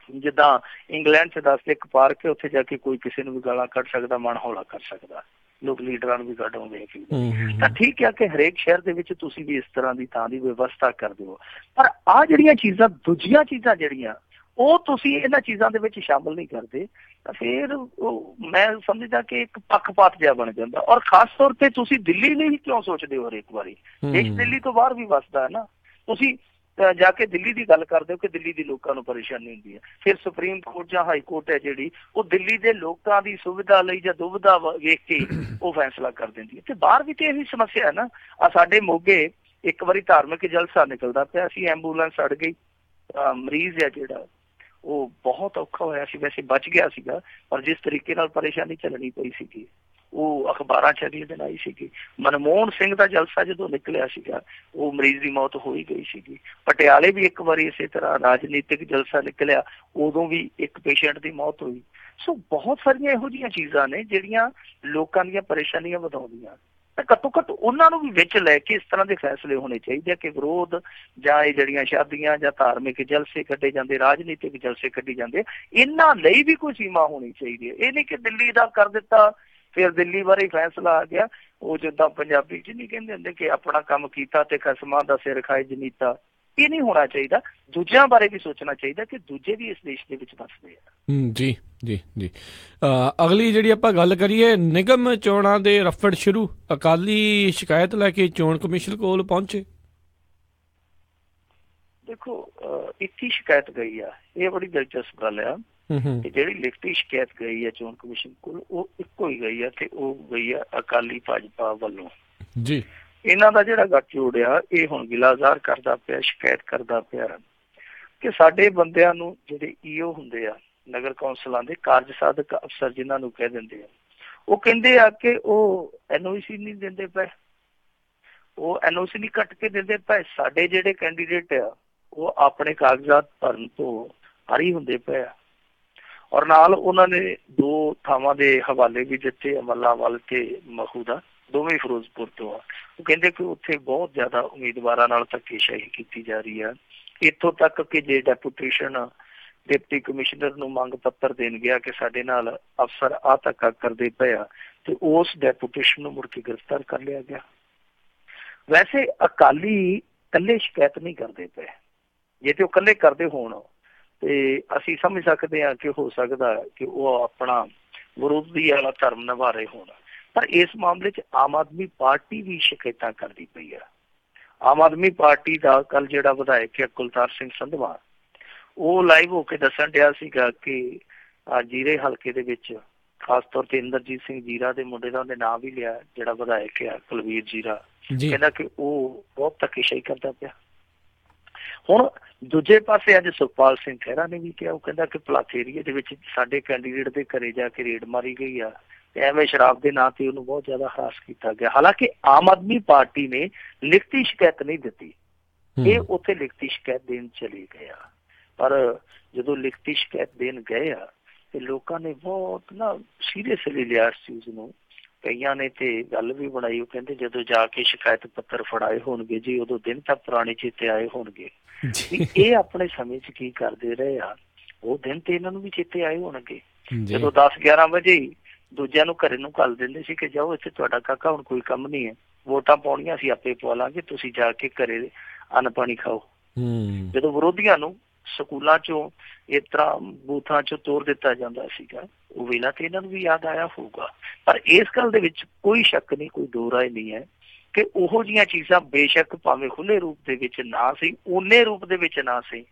ਜਿੱਦਾਂ ਇੰਗਲੈਂਡ 'ਚ 10 ਇੱਕ ਪਾਰਕ ਹੈ, ਉੱਥੇ ਜਾ ਕੇ ਕੋਈ ਕਿਸੇ ਨੂੰ ਵੀ ਗਾਲਾਂ ਕੱਢ ਸਕਦਾ, ਮਨ ਹੌਲਾ ਕਰ ਸਕਦਾ, ਲੋਕ ਲੀਡਰਾਂ ਨੂੰ ਵੀ ਕੱਢ ਆਉਂਦੇ ਆ। ਤਾਂ ਠੀਕ ਹੈ ਕਿ ਹਰੇਕ ਸ਼ਹਿਰ ਦੇ ਵਿੱਚ ਤੁਸੀਂ ਵੀ ਇਸ ਤਰ੍ਹਾਂ ਦੀ ਥਾਂ ਦੀ ਵਿਵਸਥਾ ਕਰ ਦਿਓ। ਪਰ ਆਹ ਜਿਹੜੀਆਂ ਚੀਜ਼ਾਂ, ਦੂਜੀਆਂ ਚੀਜ਼ਾਂ ਜਿਹੜੀਆਂ ਉਹ ਤੁਸੀਂ ਇਹਨਾਂ ਚੀਜ਼ਾਂ ਦੇ ਵਿੱਚ ਸ਼ਾਮਲ ਨਹੀਂ ਕਰਦੇ, ਤਾਂ ਫਿਰ ਮੈਂ ਸਮਝਦਾ ਕਿ ਇੱਕ ਪੱਖਪਾਤ ਜਿਹਾ ਬਣ ਜਾਂਦਾ। ਔਰ ਖਾਸ ਤੌਰ ਤੇ ਤੁਸੀਂ ਦਿੱਲੀ ਲਈ ਕਿਉਂ ਸੋਚਦੇ ਹੋ ਹਰੇਕ ਵਾਰੀ? ਦੇਸ਼ ਦਿੱਲੀ ਤੋਂ ਬਾਹਰ ਵੀ ਵਸਦਾ ਹੈ ਨਾ। ਤੁਸੀਂ ਜਾ ਕੇ ਦਿੱਲੀ ਦੀ ਗੱਲ ਕਰਦੇ ਹੋ ਕਿ ਦਿੱਲੀ ਦੇ ਲੋਕਾਂ ਨੂੰ ਪਰੇਸ਼ਾਨੀ ਹੁੰਦੀ ਹੈ, ਫਿਰ ਸੁਪਰੀਮ ਕੋਰਟ ਜਾਂ ਹਾਈ ਕੋਰਟ ਹੈ ਜਿਹੜੀ ਉਹ ਦਿੱਲੀ ਦੇ ਲੋਕਾਂ ਦੀ ਸੁਵਿਧਾ ਲਈ ਜਾਂ ਦੁਵਿਧਾ ਵੇਖ ਕੇ ਉਹ ਫੈਸਲਾ ਕਰ ਦਿੰਦੀ ਹੈ। ਤੇ ਬਾਹਰ ਵੀ ਤੇ ਇਹੀ ਸਮੱਸਿਆ ਹੈ ਨਾ। ਆ ਸਾਡੇ ਮੋਗੇ ਇੱਕ ਵਾਰੀ ਧਾਰਮਿਕ ਜਲਸਾ ਨਿਕਲਦਾ ਪਿਆ ਸੀ, ਐਂਬੂਲੈਂਸ ਸੜ ਗਈ, ਮਰੀਜ਼ ਹੈ ਜਿਹੜਾ ਉਹ ਬਹੁਤ ਔਖਾ ਹੋਇਆ ਸੀ। ਵੈਸੇ ਬਚ ਗਿਆ ਸੀਗਾ, ਪਰ ਜਿਸ ਤਰੀਕੇ ਨਾਲ ਪਰੇਸ਼ਾਨੀ ਝੱਲਣੀ ਪਈ ਸੀਗੀ ਉਹ ਅਖਬਾਰਾਂ 'ਚ ਅਗਲੇ ਦਿਨ ਆਈ ਸੀਗੀ। ਮਨਮੋਹਨ ਸਿੰਘ ਦਾ ਜਲਸਾ ਜਦੋਂ ਨਿਕਲਿਆ ਸੀਗਾ ਉਹ ਮਰੀਜ਼ ਦੀ ਮੌਤ ਹੋ ਹੀ ਗਈ ਸੀਗੀ। ਪਟਿਆਲੇ ਵੀ ਇੱਕ ਵਾਰੀ ਇਸੇ ਤਰ੍ਹਾਂ ਰਾਜਨੀਤਿਕ ਜਲਸਾ ਨਿਕਲਿਆ, ਉਦੋਂ ਵੀ ਇੱਕ ਪੇਸ਼ੈਂਟ ਦੀ ਮੌਤ ਹੋਈ। ਸੋ ਬਹੁਤ ਸਾਰੀਆਂ ਇਹੋ ਜਿਹੀਆਂ ਚੀਜ਼ਾਂ ਨੇ ਜਿਹੜੀਆਂ ਲੋਕਾਂ ਦੀਆਂ ਪਰੇਸ਼ਾਨੀਆਂ ਵਧਾਉਂਦੀਆਂ। ਤਾਂ ਘੱਟੋ ਘੱਟ ਉਹਨਾਂ ਨੂੰ ਵੀ ਵਿੱਚ ਲੈ ਕੇ ਇਸ ਤਰ੍ਹਾਂ ਦੇ ਫੈਸਲੇ ਹੋਣੇ ਚਾਹੀਦੇ ਆ ਕਿ ਵਿਰੋਧ ਜਾਂ ਇਹ ਜਿਹੜੀਆਂ ਸ਼ਾਦੀਆਂ ਜਾਂ ਧਾਰਮਿਕ ਜਲਸੇ ਕੱਢੇ ਜਾਂਦੇ, ਰਾਜਨੀਤਿਕ ਜਲਸੇ ਕੱਢੀ ਜਾਂਦੇ, ਇਹਨਾਂ ਲਈ ਵੀ ਕੋਈ ਸੀਮਾ ਹੋਣੀ ਚਾਹੀਦੀ ਹੈ। ਇਹ ਨਹੀਂ ਕਿ ਦਿੱਲੀ ਦਾ ਕਰ ਦਿੱਤਾ ਫਿਰ ਦਿੱਲੀ ਬਾਰੇ ਫੈਸਲਾ ਆ ਗਿਆ। ਉਹ ਜਿੱਦਾਂ ਪੰਜਾਬੀ 'ਚ ਨਹੀਂ ਕਹਿੰਦੇ ਹੁੰਦੇ ਕਿ ਆਪਣਾ ਕੰਮ ਕੀਤਾ ਤੇ ਖਸਮਾਂ ਦਾ ਸਿਰ ਖਾਏ ਜਨੀਤਾ, ਇਹ ਨਹੀਂ ਹੋਣਾ ਚਾਹੀਦਾ। ਦੂਜਿਆਂ ਬਾਰੇ ਵੀ ਸੋਚਣਾ ਚਾਹੀਦਾ ਕਿ ਦੂਜੇ ਵੀ ਇਸ ਦੇਸ਼ ਦੇ ਵਿੱਚ ਵੱਸਦੇ ਆ। ਜੀ ਜੀ ਜੀ। ਅਗਲੀ ਜਿਹੜੀ ਆਪਾਂ ਗੱਲ ਕਰੀਏ, ਨਿਗਮ ਚੋਣਾਂ ਦੇ ਰਫੜ ਸ਼ੁਰੂ, ਅਕਾਲੀ ਸ਼ਿਕਾਇਤ ਲੈ ਕੇ ਚੋਣ ਕਮਿਸ਼ਨ ਕੋਲ ਪਹੁੰਚੇ। ਦੇਖੋ, ਇੱਕ ਹੀ ਸ਼ਿਕਾਇਤ ਗਈ ਆ, ਇਹ ਬੜੀ ਦਿਲਚਸਪ ਗੱਲ ਆ ਕਿ ਜਿਹੜੀ ਲਿਖਤੀ ਸ਼ਿਕਾਇਤ ਗਈ ਹੈ ਚੋਣ ਕਮਿਸ਼ਨ ਕੋਲ ਉਹ ਇੱਕੋ ਹੀ ਗਈ ਆ ਤੇ ਉਹ ਗਈ ਆ ਅਕਾਲੀ ਭਾਜਪਾ ਵੱਲੋਂ ਜੀ। ਇਹਨਾਂ ਦਾ ਜਿਹੜਾ ਗੱਠਜੋੜ ਆ ਇਹ ਹੁਣ ਗਿਲਾਜ਼ਾਰ ਕਰਦਾ ਪਿਆ, ਸ਼ਿਕਾਇਤ ਕਰਦਾ ਪਿਆ ਕਿ ਸਾਡੇ ਬੰਦਿਆਂ ਨੂੰ ਜਿਹੜੇ ਈਓ ਹੁੰਦੇ ਆ ਨਗਰ ਕੌਂਸਲਾਂ ਦੇ ਕਾਰਜ ਸਾਧਕ ਅਫਸਰ ਜਿਹਨਾਂ ਨੂੰ ਕਹਿ ਦਿੰਦੇ ਆ, ਉਹ ਕਹਿੰਦੇ ਆ ਕਿ ਉਹ NOC ਨਹੀਂ ਦਿੰਦੇ ਪਏ, ਉਹ NOC ਨਹੀਂ ਕੱਟ ਕੇ ਦਿੰਦੇ ਪਏ। ਸਾਡੇ ਜਿਹੜੇ ਕੈਂਡੀਡੇਟ ਆ ਉਹ ਆਪਣੇ ਕਾਗਜ਼ਾਤ ਭਰਨ ਤੋਂ ਹਰੀ ਹੁੰਦੇ ਪਏ ਆ। ਔਰ ਨਾਲ ਉਹਨਾਂ ਨੇ 2 ਥਾਵਾਂ ਦੇ ਹਵਾਲੇ ਵੀ ਦਿੱਤੇ, ਅਮਲਾਵਾਲ ਤੇ ਮਹੂ ਦਾ, ਦੋਵੇਂ ਫਿਰੋਜ਼ਪੁਰ ਤੋਂ ਆ। ਉਹ ਕਹਿੰਦੇ ਕਿ ਉੱਥੇ ਬਹੁਤ ਜ਼ਿਆਦਾ ਉਮੀਦਵਾਰਾਂ ਨਾਲ ਧੱਕੇਸ਼ਾਹੀ ਕੀਤੀ ਜਾ ਰਹੀ ਹੈ, ਇੱਥੋਂ ਤੱਕ ਕਿ ਜੇ ਡੈਪੂਟੇਸ਼ਨ ਡਿਪਟੀ ਕਮਿਸ਼ਨਰ ਨੂੰ ਮੰਗ ਪੱਤਰ ਦੇਣ ਗਿਆ ਕਿ ਸਾਡੇ ਨਾਲ ਅਫਸਰ ਆ ਧੱਕਾ ਕਰਦੇ ਪਏ ਆ ਤੇ ਉਸ ਡੈਪੂਟੇਸ਼ਨ ਨੂੰ ਮੁੜ ਕੇ ਗ੍ਰਿਫਤਾਰ ਕਰ ਲਿਆ ਗਿਆ। ਵੈਸੇ ਅਕਾਲੀ ਇਕੱਲੇ ਸ਼ਿਕਾਇਤ ਨਹੀਂ ਕਰਦੇ ਪਏ, ਜੇ ਤੇ ਉਹ ਇਕੱਲੇ ਕਰਦੇ ਹੋਣ ਤੇ ਅਸੀਂ ਸਮਝ ਸਕਦੇ ਹਾਂ ਕਿ ਹੋ ਸਕਦਾ ਕਿ ਉਹ ਆਪਣਾ ਵਿਰੋਧੀ ਵਾਲਾ ਧਰਮ ਨਿਭਾ ਰਹੇ ਹੋਣ, ਪਰ ਇਸ ਮਾਮਲੇ 'ਚ ਆਮ ਆਦਮੀ ਪਾਰਟੀ ਵੀ ਸ਼ਿਕਾਇਤਾਂ ਕਰਦੀ ਪਈ ਆ। ਆਮ ਆਦਮੀ ਪਾਰਟੀ ਦਾ ਕੱਲ ਜਿਹੜਾ ਵਿਧਾਇਕ ਹੈ ਕੁਲਤਾਰ ਸਿੰਘ ਸੰਧਵਾ, ਉਹ ਲਾਈਵ ਹੋ ਕੇ ਦੱਸਣ ਡਿਆ ਸੀਗਾ ਕਿ ਜੀਰੇ ਹਲਕੇ ਦੇ ਵਿੱਚ ਖਾਸ ਤੌਰ ਤੇ ਇੰਦਰਜੀਤ ਸਿੰਘ ਜੀਰਾ ਦੇ ਮੁੰਡੇ ਦਾ ਉਹਨੇ ਨਾਂ ਵੀ ਲਿਆ, ਜਿਹੜਾ ਵਿਧਾਇਕ ਆ ਕੁਲਵੀਰ ਜੀਰਾ, ਕਹਿੰਦਾ ਕਿ ਉਹ ਬਹੁਤ ਧੱਕੇਸ਼ਾਹੀ ਕਰਦਾ ਪਿਆ। ਹੁਣ ਦੂਜੇ ਪਾਸੇ ਅੱਜ ਸੁਖਪਾਲ ਸਿੰਘ ਖਹਿਰਾ ਨੇ ਵੀ ਕਿਹਾ, ਉਹ ਕਹਿੰਦਾ ਕਿ ਭਲਾਕ ਏਰੀਏ ਦੇ ਵਿੱਚ ਸਾਡੇ ਕੈਂਡੀਡੇਟ ਦੇ ਘਰੇ ਜਾ ਕੇ ਰੇਡ ਮਾਰੀ ਗਈ ਆ ਤੇ ਐਵੇਂ ਸ਼ਰਾਬ ਦੇ ਨਾਂ ਤੇ ਉਹਨੂੰ ਬਹੁਤ ਜ਼ਿਆਦਾ ਹਰਾਸ ਕੀਤਾ ਗਿਆ। ਹਾਲਾਂਕਿ ਆਮ ਆਦਮੀ ਪਾਰਟੀ ਨੇ ਲਿਖਤੀ ਸ਼ਿਕਾਇਤ ਨਹੀਂ ਦਿੱਤੀ, ਇਹ ਉੱਥੇ ਲਿਖਤੀ ਸ਼ਿਕਾਇਤ ਦੇਣ ਚਲੇ ਗਏ ਆ। ਪਰ ਜਦੋਂ ਲਿਖਤੀ ਸ਼ਿਕਾਇਤ ਦੇਣ ਗਏ ਆ ਤੇ ਲੋਕਾਂ ਨੇ ਬਹੁਤ ਸੀਰੀਅਸਲੀ ਲਿਆ ਇਸ ਚੀਜ਼ ਨੂੰ। ਕਈਆਂ ਨੇ ਤੇ ਗੱਲ ਵੀ ਬਣਾਈ, ਉਹ ਕਹਿੰਦੇ ਜਦੋਂ ਜਾ ਕੇ ਸ਼ਿਕਾਇਤ ਪੱਤਰ ਫੜਾਏ ਹੋਣਗੇ ਜੀ ਉਦੋਂ ਦਿਨ ਤਾਂ ਪੁਰਾਣੇ ਚੇਤੇ ਆਏ ਹੋਣਗੇ। ਇਹ ਆਪਣੇ ਸਮੇਂ 'ਚ ਕੀ ਕਰਦੇ ਰਹੇ ਆ, ਉਹ ਦਿਨ ਤੇ ਇਹਨਾਂ ਨੂੰ ਵੀ ਚੇਤੇ ਆਏ ਹੋਣਗੇ। ਜਦੋਂ 10-11 ਵਜੇ ਦੂਜਿਆਂ ਨੂੰ ਘਰੇ ਨੂੰ ਘੱਲ ਦਿੰਦੇ ਸੀ ਕਿ ਜਾਓ ਇੱਥੇ ਤੁਹਾਡਾ ਕਾਕਾ ਹੁਣ ਕੋਈ ਕੰਮ ਨਹੀਂ ਹੈ, ਵੋਟਾਂ ਪਾਉਣੀਆਂ ਅਸੀਂ ਆਪੇ ਪਵਾ ਲਾਂਗੇ, ਤੁਸੀਂ ਜਾ ਕੇ ਘਰੇ ਅੰਨ ਪਾਣੀ ਖਾਓ। ਜਦੋਂ ਵਿਰੋਧੀਆਂ ਨੂੰ ਸਕੂਲਾਂ ਚੋਂ ਇਸ ਤਰ੍ਹਾਂ ਬੂਥਾਂ ਚੋਂ ਤੋਰ ਦਿੱਤਾ ਜਾਂਦਾ ਸੀਗਾ, ਉਹ ਵੇਲਾ ਤੇ ਇਹਨਾਂ ਨੂੰ ਵੀ ਯਾਦ ਆਇਆ ਹੋਊਗਾ। ਪਰ ਇਸ ਗੱਲ ਦੇ ਵਿੱਚ ਕੋਈ ਸ਼ੱਕ ਨਹੀਂ, ਕੋਈ ਦੋ ਰਾਏ ਨਹੀਂ ਹੈ ਕਿ ਉਹੋ ਜਿਹੀਆਂ ਚੀਜ਼ਾਂ ਬੇਸ਼ੱਕ ਭਾਵੇਂ ਖੁੱਲੇ ਰੂਪ ਦੇ ਵਿੱਚ ਨਾ ਸੀ, ਓਨੇ ਰੂਪ ਦੇ ਵਿੱਚ ਨਾ ਸੀ,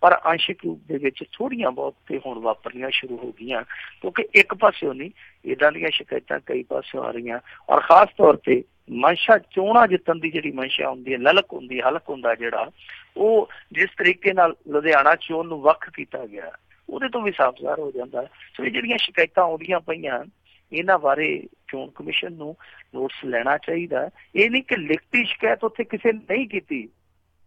ਪਰ ਅੰਸ਼ਿਕ ਰੂਪ ਦੇ ਵਿੱਚ ਥੋੜ੍ਹੀਆਂ ਬਹੁਤ ਤੇ ਹੁਣ ਵਾਪਰਨੀਆਂ ਸ਼ੁਰੂ ਹੋ ਗਈਆਂ, ਕਿਉਂਕਿ ਇੱਕ ਪਾਸਿਓਂ ਨਹੀਂ ਇੱਦਾਂ ਦੀਆਂ ਸ਼ਿਕਾਇਤਾਂ ਕਈ ਪਾਸਿਓਂ ਆ ਰਹੀਆਂ। ਔਰ ਖਾਸ ਤੌਰ ਤੇ ਮਨਸ਼ਾ ਚੋਣਾਂ ਜਿੱਤਣ ਦੀ ਜਿਹੜੀ ਮਨਸ਼ਾ ਹੁੰਦੀ ਹੈ, ਲਲਕ ਹੁੰਦੀ, ਹਲਕ ਹੁੰਦਾ ਜਿਹੜਾ, ਉਹ ਜਿਸ ਤਰੀਕੇ ਨਾਲ ਲੁਧਿਆਣਾ ਚੋਣ ਨੂੰ ਵੱਖ ਕੀਤਾ ਗਿਆ ਉਹਦੇ ਤੋਂ ਵੀ ਸਾਫ਼ ਜ਼ਾਹਰ ਹੋ ਜਾਂਦਾ। ਸੋ ਇਹ ਜਿਹੜੀਆਂ ਸ਼ਿਕਾਇਤਾਂ ਆਉਂਦੀਆਂ ਪਈਆਂ ਇਹਨਾਂ ਬਾਰੇ ਚੋਣ ਕਮਿਸ਼ਨ ਨੂੰ ਨੋਟਿਸ ਲੈਣਾ ਚਾਹੀਦਾ। ਇਹ ਨਹੀਂ ਕਿ ਲਿਖਤੀ ਸ਼ਿਕਾਇਤ ਉੱਥੇ ਕਿਸੇ ਨੇ ਨਹੀਂ ਕੀਤੀ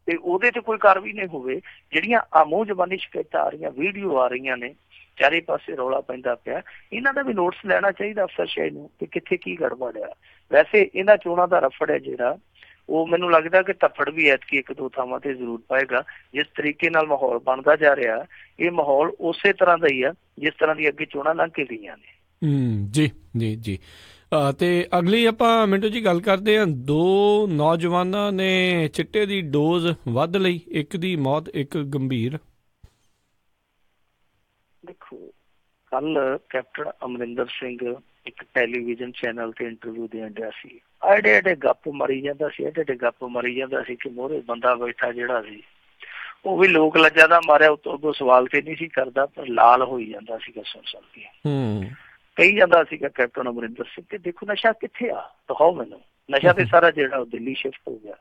ਤੇ ਉਹਦੇ ਤੇ ਕੋਈ ਕਾਰਵਾਈ ਨਹੀਂ ਹੋਵੇ। ਜਿਹੜੀਆਂ ਆਮੋ ਜ਼ਬਾਨੀ ਸ਼ਿਕਾਇਤਾਂ ਆ ਰਹੀਆਂ, ਵੀਡੀਓ ਆ ਰਹੀਆਂ ਨੇ, ਚਾਰੇ ਪਾਸੇ ਰੌਲਾ ਪੈਂਦਾ ਪਿਆ, ਇਹਨਾਂ ਦਾ ਵੀ ਨੋਟਿਸ ਲੈਣਾ ਚਾਹੀਦਾ ਅਫਸਰਸ਼ਾਹੀ ਨੂੰ ਕਿ ਕਿੱਥੇ ਕੀ ਗੜਬੜ ਆ। ਵੈਸੇ ਇਹਨਾਂ ਚੋਣਾਂ ਦਾ ਰਫੜ ਹੈ ਜਿਹੜਾ, ਉਹ ਮੈਨੂੰ ਲੱਗਦਾ ਕਿ ਧੱਫੜ ਵੀ ਐਤਕੀ 1-2 ਥਾਵਾਂ ਤੇ ਜ਼ਰੂਰ ਪਾਏਗਾ। ਜਿਸ ਤਰੀਕੇ ਨਾਲ ਮਾਹੌਲ ਬਣਦਾ ਜਾ ਰਿਹਾ, ਇਹ ਮਾਹੌਲ ਉਸੇ ਤਰ੍ਹਾਂ ਦਾ ਹੀ ਆ ਜਿਸ ਤਰ੍ਹਾਂ ਦੀ ਅੱਗੇ ਚੋਣਾਂ ਲੰਘ ਕੇ ਗਈਆਂ ਨੇ। ਜੀ ਜੀ ਜੀ। ਤੇ ਅਗਲੀ ਆਪਾਂ ਮਿੰਟੂ ਜੀ ਗੱਲ ਕਰਦੇ ਹਾਂ। 2 ਨੌਜਵਾਨਾਂ ਨੇ ਚਿੱਟੇ ਦੀ ਡੋਜ਼ ਵੱਧ ਲਈ, ਇੱਕ ਦੀ ਮੌਤ, ਇੱਕ ਗੰਭੀਰ। ਦੇਖੋ, ਕੱਲ ਕੈਪਟਨ ਅਮਰਿੰਦਰ ਸਿੰਘ ਇੱਕ ਟੈਲੀਵਿਜ਼ਨ ਚੈਨਲ ਤੇ ਇੰਟਰਵਿਊ ਦੇਣ ਡਿਆ ਸੀ, ਐਡੇ ਗੱਪ ਮਾਰੀ ਜਾਂਦਾ ਸੀ, ਐਡੇ ਗੱਪ ਮਾਰੀ ਜਾਂਦਾ ਸੀ ਕਿ ਮੋਹਰੇ ਬੰਦਾ ਬੈਠਾ ਜਿਹੜਾ ਸੀ ਉਹ ਵੀ ਲੋਕ ਲੱਜਾ ਦਾ ਮਾਰਿਆ ਉਤੋਂ ਸਵਾਲ ਤੇ ਨਹੀਂ ਸੀ ਕਰਦਾ, ਪਰ ਲਾਲ ਹੋਈ ਜਾਂਦਾ ਸੀਗਾ ਸੁਣ ਕੇ। ਕਹੀ ਜਾਂਦਾ ਸੀਗਾ ਕੈਪਟਨ ਅਮਰਿੰਦਰ ਸਿੰਘ ਕਿ ਦੇਖੋ ਨਸ਼ਾ ਕਿੱਥੇ ਆ, ਦਿਖਾਓ ਮੈਨੂੰ ਨਸ਼ਾ। ਤੇ ਸਾਰਾ ਜਿਹੜਾ ਉਹ ਦਿੱਲੀ ਸ਼ਿਫਟ ਹੋ ਗਿਆ,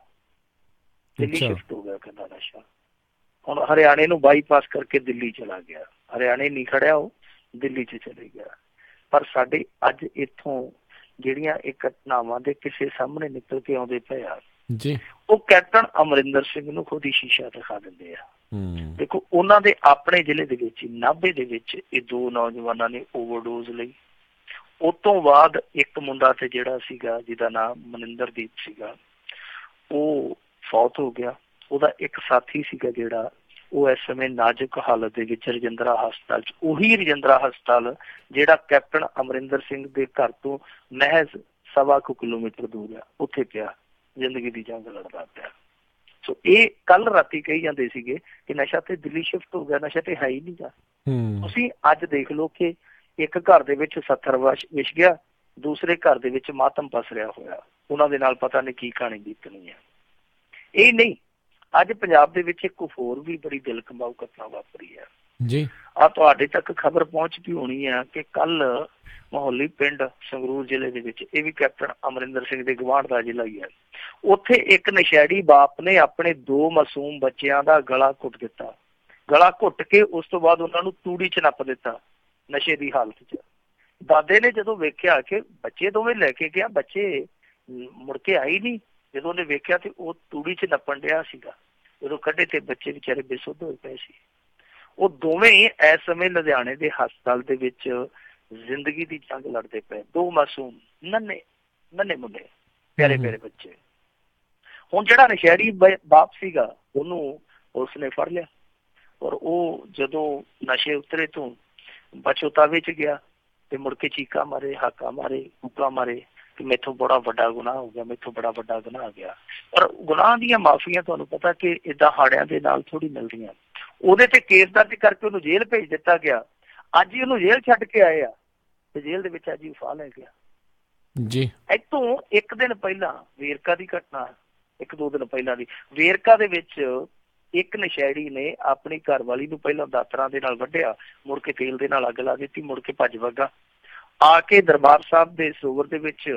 ਦਿੱਲੀ ਸ਼ਿਫਟ ਹੋ ਗਿਆ ਕਹਿੰਦਾ ਨਸ਼ਾ। ਹੁਣ ਹਰਿਆਣੇ ਨੂੰ ਬਾਈਪਾਸ ਕਰਕੇ ਦਿੱਲੀ ਚਲਾ ਗਿਆ, ਹਰਿਆਣੇ ਨਹੀਂ ਖੜਿਆ, ਉਹ ਦਿੱਲੀ 'ਚ ਚਲੇ ਗਿਆ। ਪਰ ਸਾਡੇ ਅੱਜ ਇੱਥੋਂ ਜਿਹੜੀਆਂ ਇਹ ਘਟਨਾਵਾਂ ਦੇ ਕਿਸੇ ਸਾਹਮਣੇ ਨਿਕਲ ਕੇ ਆਉਂਦੇ ਪਏ ਆ, ਉਹ ਕੈਪਟਨ ਅਮਰਿੰਦਰ ਸਿੰਘ ਨੂੰ ਖੁਦ ਹੀ ਸ਼ੀਸ਼ਾ ਦਿਖਾ ਦਿੰਦੇ ਆ। ਦੇਖੋ, ਉਹਨਾਂ ਦੇ ਆਪਣੇ ਜ਼ਿਲ੍ਹੇ ਦੇ ਵਿੱਚ, ਨਾਭੇ ਦੇ ਵਿੱਚ, ਇਹ 2 ਨੌਜਵਾਨਾਂ ਨੇ ਓਵਰਡੋਜ਼ ਲਈ। ਉਸ ਤੋਂ ਬਾਅਦ ਇੱਕ ਮੁੰਡਾ ਤੇ ਜਿਹੜਾ ਸੀਗਾ ਜਿਹਦਾ ਨਾਮ ਮਨਿੰਦਰਦੀਪ ਸੀਗਾ, ਉਹ ਫੌਤ ਹੋ ਗਿਆ। ਉਹਦਾ ਇੱਕ ਸਾਥੀ ਸੀਗਾ ਜਿਹੜਾ, ਉਹ ਇਸ ਸਮੇਂ ਨਾਜ਼ੁਕ ਹਾਲਤ ਦੇ ਵਿੱਚ ਰਜਿੰਦਰਾ ਹਸਪਤਾਲ 'ਚ, ਉਹੀ ਰਜਿੰਦਰਾ ਹਸਪਤਾਲ ਜਿਹੜਾ ਕੈਪਟਨ ਅਮਰਿੰਦਰ ਸਿੰਘ ਦੇ ਘਰ ਤੋਂ ਮਹਿਜ਼ 1.25 ਕਿਲੋਮੀਟਰ ਦੂਰ ਆ, ਉੱਥੇ ਪਿਆ, ਜ਼ਿੰਦਗੀ ਦੀ ਜੰਗ ਲੜਦਾ ਪਿਆ। ਸੋ ਇਹ ਕੱਲ ਰਾਤੀ ਕਹੀ ਜਾਂਦੇ ਸੀਗੇ ਕਿ ਨਸ਼ਾ ਤੇ ਦਿੱਲੀ ਸ਼ਿਫਟ ਹੋ ਗਿਆ, ਨਸ਼ਾ ਤੇ ਹੈ ਹੀ ਨਹੀਂ ਗਾ। ਤੁਸੀਂ ਅੱਜ ਦੇਖ ਲਓ ਕਿ ਇੱਕ ਘਰ ਦੇ ਵਿੱਚ 70 ਵਿਛ ਗਿਆ, ਦੂਸਰੇ ਘਰ ਦੇ ਵਿੱਚ ਮਾਤਮ ਪਸਰਿਆ ਹੋਇਆ, ਉਹਨਾਂ ਦੇ ਨਾਲ ਪਤਾ ਨਹੀਂ ਕੀ ਕਹਾਣੀ ਬੀਤਣੀ ਹੈ। ਇਹ ਨਹੀਂ, ਅੱਜ ਪੰਜਾਬ ਦੇ ਵਿੱਚ ਇੱਕ ਹੋਰ ਵੀ ਬੜੀ ਦਿਲ ਕੰਬਾਊ ਘਟਨਾ ਵਾਪਰੀ ਹੈ ਜੀ। ਆ ਤੁਹਾਡੇ ਤੱਕ ਖਬਰ ਪਹੁੰਚਦੀ ਹੋਣੀ ਆ ਕਿ ਕੱਲ ਮੋਹਾਲੀ ਪਿੰਡ ਸੰਗਰੂਰ ਜ਼ਿਲ੍ਹੇ ਦੇ ਵਿੱਚ, ਇਹ ਵੀ ਕੈਪਟਨ ਅਮਰਿੰਦਰ ਸਿੰਘ ਦੇ ਗੁਆਂਢ ਦਾ ਜ਼ਿਲ੍ਹਾ ਹੀ ਹੈ, ਉੱਥੇ ਇੱਕ ਨਸ਼ੇੜੀ ਬਾਪ ਨੇ ਆਪਣੇ 2 ਮਾਸੂਮ ਬੱਚਿਆਂ ਦਾ ਗਲਾ ਘੁੱਟ ਦਿੱਤਾ। ਗਲਾ ਘੁੱਟ ਕੇ ਉਸ ਤੋਂ ਬਾਅਦ ਉਹਨਾਂ ਨੂੰ ਤੂੜੀ 'ਚ ਨੱਪ ਦਿੱਤਾ ਨਸ਼ੇ ਦੀ ਹਾਲਤ 'ਚ। ਦਾਦੇ ਨੇ ਜਦੋਂ ਵੇਖਿਆ ਕਿ ਬੱਚੇ ਦੋਵੇਂ ਲੈ ਕੇ ਗਿਆ, ਬੱਚੇ ਮੁੜ ਕੇ ਆਈ ਨਹੀਂ, ਜਦੋਂ ਉਹਨੇ ਵੇਖਿਆ ਤੇ ਉਹ ਤੂੜੀ 'ਚ ਨੱਪਣ ਡਿਆ ਸੀਗਾ। ਜਦੋਂ ਕੱਢੇ ਤੇ ਬੱਚੇ ਵਿਚਾਰੇ ਬੇਸੁੱਧ ਹੋਏ ਪਏ ਸੀ। ਉਹ ਦੋਵੇਂ ਇਸ ਸਮੇਂ ਲੁਧਿਆਣੇ ਦੇ ਹਸਪਤਾਲ ਦੇ ਵਿੱਚ ਜ਼ਿੰਦਗੀ ਦੀ ਜੰਗ ਲੜਦੇ ਪਏ, 2 ਮਾਸੂਮ ਨੰਨੇ ਮੁੰਡੇ, ਪਿਆਰੇ ਪਿਆਰੇ ਬੱਚੇ। ਹੁਣ ਜਿਹੜਾ ਨਸ਼ੇੜੀ ਬਾਪ ਸੀਗਾ, ਉਹਨੂੰ ਉਸਨੇ ਫੜ ਲਿਆ, ਔਰ ਉਹ ਜਦੋਂ ਨਸ਼ੇ ਉਤਰੇ ਤੋਂ ਬਚੋਤਾ ਵਿੱਚ ਗਿਆ ਤੇ ਮੁੜ ਕੇ ਚੀਕਾ ਮਾਰੇ, ਹਾਕਾ ਮਾਰੇ, ਕੂਕਾ ਮਾਰੇ ਕਿ ਮੈਥੋਂ ਬੜਾ ਵੱਡਾ ਗੁਨਾਹ ਹੋ ਗਿਆ, ਮੈਥੋਂ ਬੜਾ ਵੱਡਾ ਗੁਨਾਹ ਆ ਗਿਆ। ਪਰ ਗੁਨਾਹ ਦੀਆਂ ਮਾਫੀਆਂ ਤੁਹਾਨੂੰ ਪਤਾ ਕਿ ਏਦਾਂ ਹਾੜਿਆਂ ਦੇ ਨਾਲ ਥੋੜੀ ਮਿਲਦੀਆਂ। ਉਹਦੇ ਤੇ ਕੇਸ ਦਰਜ ਕਰਕੇ ਉਹਨੂੰ ਜੇਲ੍ਹ ਭੇਜ ਦਿੱਤਾ ਗਿਆ। ਅੱਜ ਹੀ ਉਹਨੂੰ ਜੇਲ੍ਹ ਛੱਡ ਕੇ ਆਏ ਆ ਤੇ ਜੇਲ੍ਹ ਦੇ ਵਿੱਚ ਅੱਜ ਹੀ ਫਾਹ ਲੈ ਗਿਆ ਜੀ। ਇੱਥੋਂ ਇੱਕ ਦਿਨ ਪਹਿਲਾਂ ਵੇਰਕਾ ਦੀ ਘਟਨਾ, 1-2 ਦਿਨ ਪਹਿਲਾਂ ਦੀ, ਵੇਰਕਾ ਦੇ ਵਿੱਚ ਇੱਕ ਨਸ਼ੇੜੀ ਨੇ ਆਪਣੀ ਘਰਵਾਲੀ ਨੂੰ ਪਹਿਲਾਂ ਦਾਤਰਾਂ ਦੇ ਨਾਲ ਵੱਢਿਆ, ਮੁੜ ਕੇ ਤੇਲ ਦੇ ਨਾਲ ਅੱਗ ਲਾ ਦਿੱਤੀ, ਮੁੜ ਕੇ ਭੱਜ ਵਗਾ, ਆ ਕੇ ਦਰਬਾਰ ਸਾਹਿਬ ਦੇ ਸਰੋਵਰ ਦੇ ਵਿੱਚ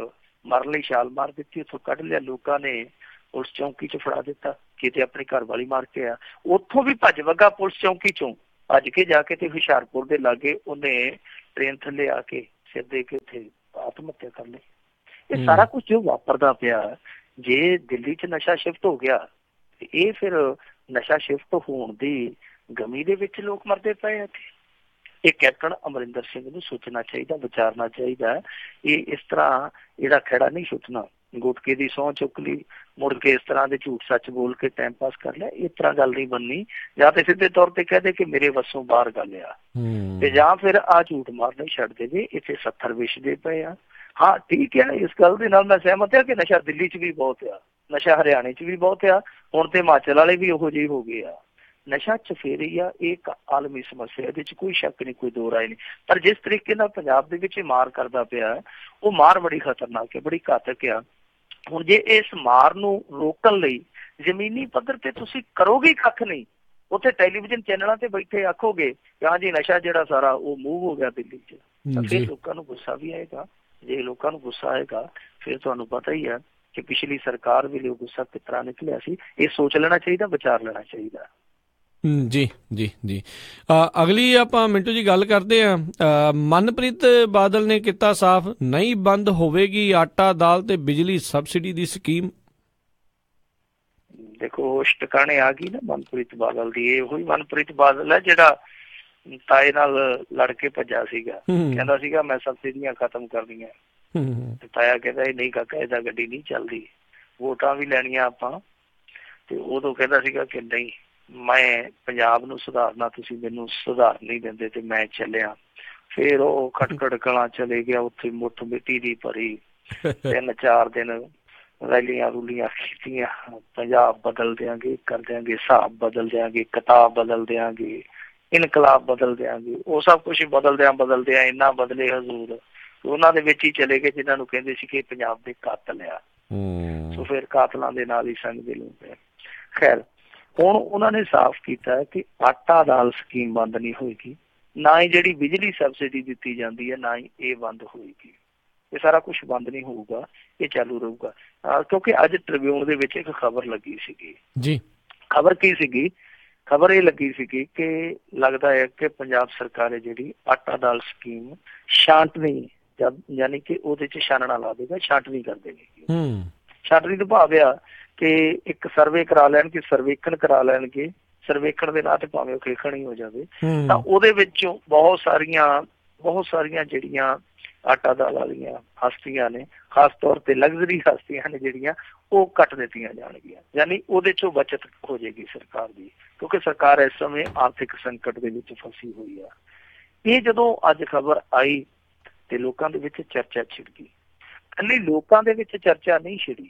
ਮਰਨ ਲਈ ਛਾਲ ਮਾਰ ਦਿੱਤੀ, ਉੱਥੋਂ ਕੱਢ ਲਿਆ। ਲੋਕਾਂ ਨੇ ਪੁਲਿਸ ਚੌਂਕੀ 'ਚ ਫੜਾ ਦਿੱਤਾ, ਕਿਤੇ ਆਪਣੀ ਘਰਵਾਲੀ ਮਾਰ ਕੇ ਆ। ਉੱਥੋਂ ਵੀ ਭੱਜ ਵਗਾ ਪੁਲਿਸ ਚੌਂਕੀ 'ਚੋਂ, ਭੱਜ ਕੇ ਜਾ ਕੇ ਤੇ ਹੁਸ਼ਿਆਰਪੁਰ ਦੇ ਲਾਗੇ ਉਹਨੇ ਟ੍ਰੇਨ ਥੱਲੇ ਆ ਕੇ ਸਿਰ ਦੇ ਕੇ ਉੱਥੇ ਆਤਮ ਹੱਤਿਆ ਕਰ ਲਈ। ਇਹ ਸਾਰਾ ਕੁਝ ਜੋ ਵਾਪਰਦਾ ਪਿਆ, ਜੇ ਦਿੱਲੀ 'ਚ ਨਸ਼ਾ ਸ਼ਿਫਟ ਹੋ ਗਿਆ ਤੇ ਇਹ ਫਿਰ ਨਸ਼ਾ ਸ਼ਿਫਟ ਹੋਣ ਦੀ ਗਮੀ ਦੇ ਵਿੱਚ ਲੋਕ ਮਰਦੇ ਪਏ ਆ। ਇਹ ਕੈਪਟਨ ਅਮਰਿੰਦਰ ਸਿੰਘ ਨੂੰ ਸੋਚਣਾ ਚਾਹੀਦਾ, ਵਿਚਾਰਨਾ ਚਾਹੀਦਾ। ਇਹ ਇਸ ਤਰ੍ਹਾਂ ਇਹਦਾ ਖਹਿੜਾ ਨਹੀਂ ਸੁੱਟਣਾ, ਗੁਟਕੇ ਦੀ ਸਹੁੰ ਚੁੱਕ ਲਈ, ਮੁੜ ਕੇ ਇਸ ਤਰ੍ਹਾਂ ਦੇ ਝੂਠ ਸੱਚ ਬੋਲ ਕੇ ਟਾਈਮ ਪਾਸ ਕਰ ਲਿਆ, ਇਸ ਤਰ੍ਹਾਂ ਗੱਲ ਨਹੀਂ ਬਣਨੀ। ਜਾਂ ਤੇ ਸਿੱਧੇ ਤੌਰ ਤੇ ਕਹਿ ਦੇ ਕਿ ਮੇਰੇ ਵੱਸੋਂ ਬਾਹਰ ਗੱਲ ਆ, ਤੇ ਜਾਂ ਫਿਰ ਆਹ ਝੂਠ ਮਾਰਨਾ ਛੱਡ ਦੇਵੇ। ਇੱਥੇ 70 ਵਿਛਦੇ ਪਏ ਆ। ਹਾਂ ਠੀਕ ਹੈ, ਇਸ ਗੱਲ ਦੇ ਨਾਲ ਮੈਂ ਸਹਿਮਤ ਹਾਂ ਕਿ ਨਸ਼ਾ ਦਿੱਲੀ 'ਚ ਵੀ ਬਹੁਤ ਆ, ਨਸ਼ਾ ਹਰਿਆਣੇ 'ਚ ਵੀ ਬਹੁਤ ਆ, ਹੁਣ ਤੇ ਹਿਮਾਚਲ ਵਾਲੇ ਵੀ ਉਹੋ ਜਿਹੇ ਹੋ ਗਏ ਆ। ਨਸ਼ਾ ਚਫੇਰੀ ਆ, ਇਹ ਇੱਕ ਆਲਮੀ ਸਮੱਸਿਆ, ਇਹਦੇ 'ਚ ਕੋਈ ਸ਼ੱਕ ਨਹੀਂ, ਕੋਈ ਦੋ ਰਾਏ ਨਹੀਂ। ਪਰ ਜਿਸ ਤਰੀਕੇ ਨਾਲ ਪੰਜਾਬ ਦੇ ਵਿੱਚ ਮਾਰ ਕਰਦਾ ਪਿਆ, ਉਹ ਮਾਰ ਬੜੀ ਖਤਰਨਾਕ ਹੈ, ਬੜੀ ਘਾਤਕ ਆ। ਹੁਣ ਜੇ ਇਸ ਮਾਰ ਨੂੰ ਰੋਕਣ ਲਈ ਜ਼ਮੀਨੀ ਪੱਧਰ ਤੇ ਤੁਸੀਂ ਕਰੋਗੇ ਕੱਖ ਨਹੀਂ, ਉੱਥੇ ਟੈਲੀਵਿਜ਼ਨ ਚੈਨਲਾਂ ਤੇ ਬੈਠੇ ਆਖੋਗੇ ਕਿ ਹਾਂ ਜੀ ਨਸ਼ਾ ਜਿਹੜਾ ਸਾਰਾ ਉਹ ਮੂਵ ਹੋ ਗਿਆ ਦਿੱਲੀ 'ਚ, ਫਿਰ ਲੋਕਾਂ ਨੂੰ ਗੁੱਸਾ ਵੀ ਆਏਗਾ। ਜੇ ਲੋਕਾਂ ਨੂੰ ਗੁੱਸਾ ਆਏਗਾ ਫਿਰ ਤੁਹਾਨੂੰ ਪਤਾ ਹੀ ਹੈ ਕਿ ਪਿਛਲੀ ਸਰਕਾਰ ਵੇਲੇ ਉਹ ਗੁੱਸਾ ਕਿਸ ਤਰ੍ਹਾਂ ਨਿਕਲਿਆ ਸੀ। ਇਹ ਸੋਚ ਲੈਣਾ ਚਾਹੀਦਾ, ਵਿਚਾਰ ਲੈਣਾ ਚਾਹੀਦਾ। ਜੀ ਜੀ ਜੀ। ਅਗਲੀ ਆਪਾਂ ਮਿੰਟੂ ਜੀ ਗੱਲ ਕਰਦੇ ਹਾਂ। ਮਨਪ੍ਰੀਤ ਬਾਦਲ ਨੇ ਕੀਤਾ ਸਾਫ਼, ਨਹੀਂ ਬੰਦ ਹੋਵੇਗੀ ਆਟਾ, ਦਾਲ ਤੇ ਬਿਜਲੀ ਸਬਸਿਡੀ ਦੀ ਸਕੀਮ। ਦੇਖੋ ਉਸ ਟਿਕਾਣੇ ਆ ਗਈ ਨਾ ਮਨਪ੍ਰੀਤ ਬਾਦਲ ਦੀ। ਇਹ ਉਹੀ ਮਨਪ੍ਰੀਤ ਬਾਦਲ ਹੈ ਜਿਹੜਾ ਤਾਏ ਨਾਲ ਲੜ ਕੇ ਭੱਜਾ ਸੀਗਾ, ਕਹਿੰਦਾ ਸੀਗਾ ਮੈਂ ਸਬਸਿਡੀਆਂ ਖਤਮ ਕਰਨੀਆਂ, ਤੇ ਤਾਇਆ ਕਹਿੰਦਾ ਇਹ ਨਹੀਂ ਕਾਕਾ, ਇਹਦਾ ਗੱਡੀ ਨਹੀਂ ਚੱਲਦੀ, ਵੋਟਾਂ ਵੀ ਲੈਣੀਆਂ ਆਪਾਂ। ਤੇ ਉਦੋਂ ਕਹਿੰਦਾ ਸੀਗਾ ਕਿ ਨਹੀਂ, ਮੈਂ ਪੰਜਾਬ ਨੂੰ ਸੁਧਾਰਨਾ, ਤੁਸੀਂ ਮੈਨੂੰ ਸੁਧਾਰ ਨਹੀਂ ਦਿੰਦੇ ਤੇ ਮੈਂ ਚੱਲਿਆ। ਫਿਰ ਉਹ ਖਟਖੜ ਕਲਾਂ ਚਲੇ ਗਿਆ, ਉੱਥੇ ਮੁੱਠ ਮਿੱਟੀ ਦੀ ਭਰੀ, 3-4 ਦਿਨ ਰੈਲੀਆਂ ਰੂਲੀਆਂ ਕੀਤੀਆਂ, ਪੰਜਾਬ ਬਦਲ ਦਿਆਂਗੇ, ਕਰ ਦਿਆਂਗੇ, ਹਿਸਾਬ ਬਦਲ ਦਿਆਂਗੇ, ਕਿਤਾਬ ਬਦਲ ਦਿਆਂਗੇ, ਇਨਕਲਾਬ ਬਦਲ ਦਿਆਂਗੇ। ਉਹ ਸਭ ਕੁਛ ਬਦਲਦਿਆਂ ਇੰਨਾ ਬਦਲੇ ਹਜ਼ੂਰ, ਉਹਨਾਂ ਦੇ ਵਿੱਚ ਹੀ ਚਲੇ ਗਏ ਜਿਹਨਾਂ ਨੂੰ ਕਹਿੰਦੇ ਸੀ ਕਿ ਪੰਜਾਬ ਦੇ ਕਾਤਲ ਆ। ਸੋ ਫਿਰ ਕਾਤਲਾਂ ਦੇ ਨਾਲ ਹੀ ਸੰਗ ਦੇ ਲੋਕ। ਖੈਰ ਹੁਣ ਉਹਨਾਂ ਨੇ ਸਾਫ਼ ਕੀਤਾ ਕਿ ਆਟਾ ਦਾਲ ਸਕੀਮ ਬੰਦ ਨਹੀਂ ਹੋਏਗੀ, ਨਾ ਹੀ ਜਿਹੜੀ ਬਿਜਲੀ ਸਬਸਿਡੀ ਦਿੱਤੀ ਜਾਂਦੀ ਹੈ, ਨਾ ਹੀ ਇਹ ਬੰਦ ਹੋਏਗੀ। ਇਹ ਸਾਰਾ ਕੁਛ ਬੰਦ ਨਹੀਂ ਹੋਊਗਾ, ਇਹ ਚਾਲੂ ਰਹੂਗਾ। ਕਿਉਂਕਿ ਅੱਜ ਟ੍ਰਿਬਿਊਨ ਦੇ ਵਿੱਚ ਇੱਕ ਖਬਰ ਲੱਗੀ ਸੀਗੀ ਜੀ। ਖਬਰ ਕੀ ਸੀਗੀ? ਖਬਰ ਇਹ ਲੱਗੀ ਸੀਗੀ ਕਿ ਲੱਗਦਾ ਹੈ ਕਿ ਪੰਜਾਬ ਸਰਕਾਰ ਹੈ ਜਿਹੜੀ ਆਟਾ ਦਾਲ ਸਕੀਮ ਛਾਂਟਣੀ, ਯਾਨੀ ਕਿ ਉਹਦੇ 'ਚ ਛਾਨਣਾ ਲਾ ਦੇਗਾ, ਛਾਂਟਣੀ ਕਰ ਦੇਵੇਗੀ। ਛਾਂਟਣੀ ਤੋਂ ਭਾਵ ਆ ਕਿ ਇੱਕ ਸਰਵੇ ਕਰਾ ਲੈਣਗੇ, ਸਰਵੇਖਣ ਕਰਾ ਲੈਣਗੇ, ਸਰਵੇਖਣ ਦੇ ਨਾਂ ਤੇ ਭਾਵੇਂ ਉਹ ਖੇਖਣ ਹੀ ਹੋ ਜਾਵੇ, ਤਾਂ ਉਹਦੇ ਵਿੱਚੋਂ ਬਹੁਤ ਸਾਰੀਆਂ ਜਿਹੜੀਆਂ ਆਟਾ ਦਾਲ ਵਾਲੀਆਂ ਹਸਤੀਆਂ ਨੇ, ਖਾਸ ਤੌਰ ਤੇ ਲਗਜ਼ਰੀ ਹਸਤੀਆਂ ਨੇ ਜਿਹੜੀਆਂ, ਉਹ ਕੱਟ ਦਿੱਤੀਆਂ ਜਾਣਗੀਆਂ। ਯਾਨੀ ਉਹਦੇ ਚੋਂ ਬਚਤ ਹੋ ਜਾਏਗੀ ਸਰਕਾਰ ਦੀ, ਕਿਉਂਕਿ ਸਰਕਾਰ ਇਸ ਸਮੇਂ ਆਰਥਿਕ ਸੰਕਟ ਦੇ ਵਿੱਚ ਫਸੀ ਹੋਈ ਆ। ਇਹ ਜਦੋਂ ਅੱਜ ਖਬਰ ਆਈ ਤੇ ਲੋਕਾਂ ਦੇ ਵਿੱਚ ਚਰਚਾ ਛਿੜ ਗਈ। ਇਕੱਲੀ ਲੋਕਾਂ ਦੇ ਵਿੱਚ ਚਰਚਾ ਨਹੀਂ ਛਿੜੀ,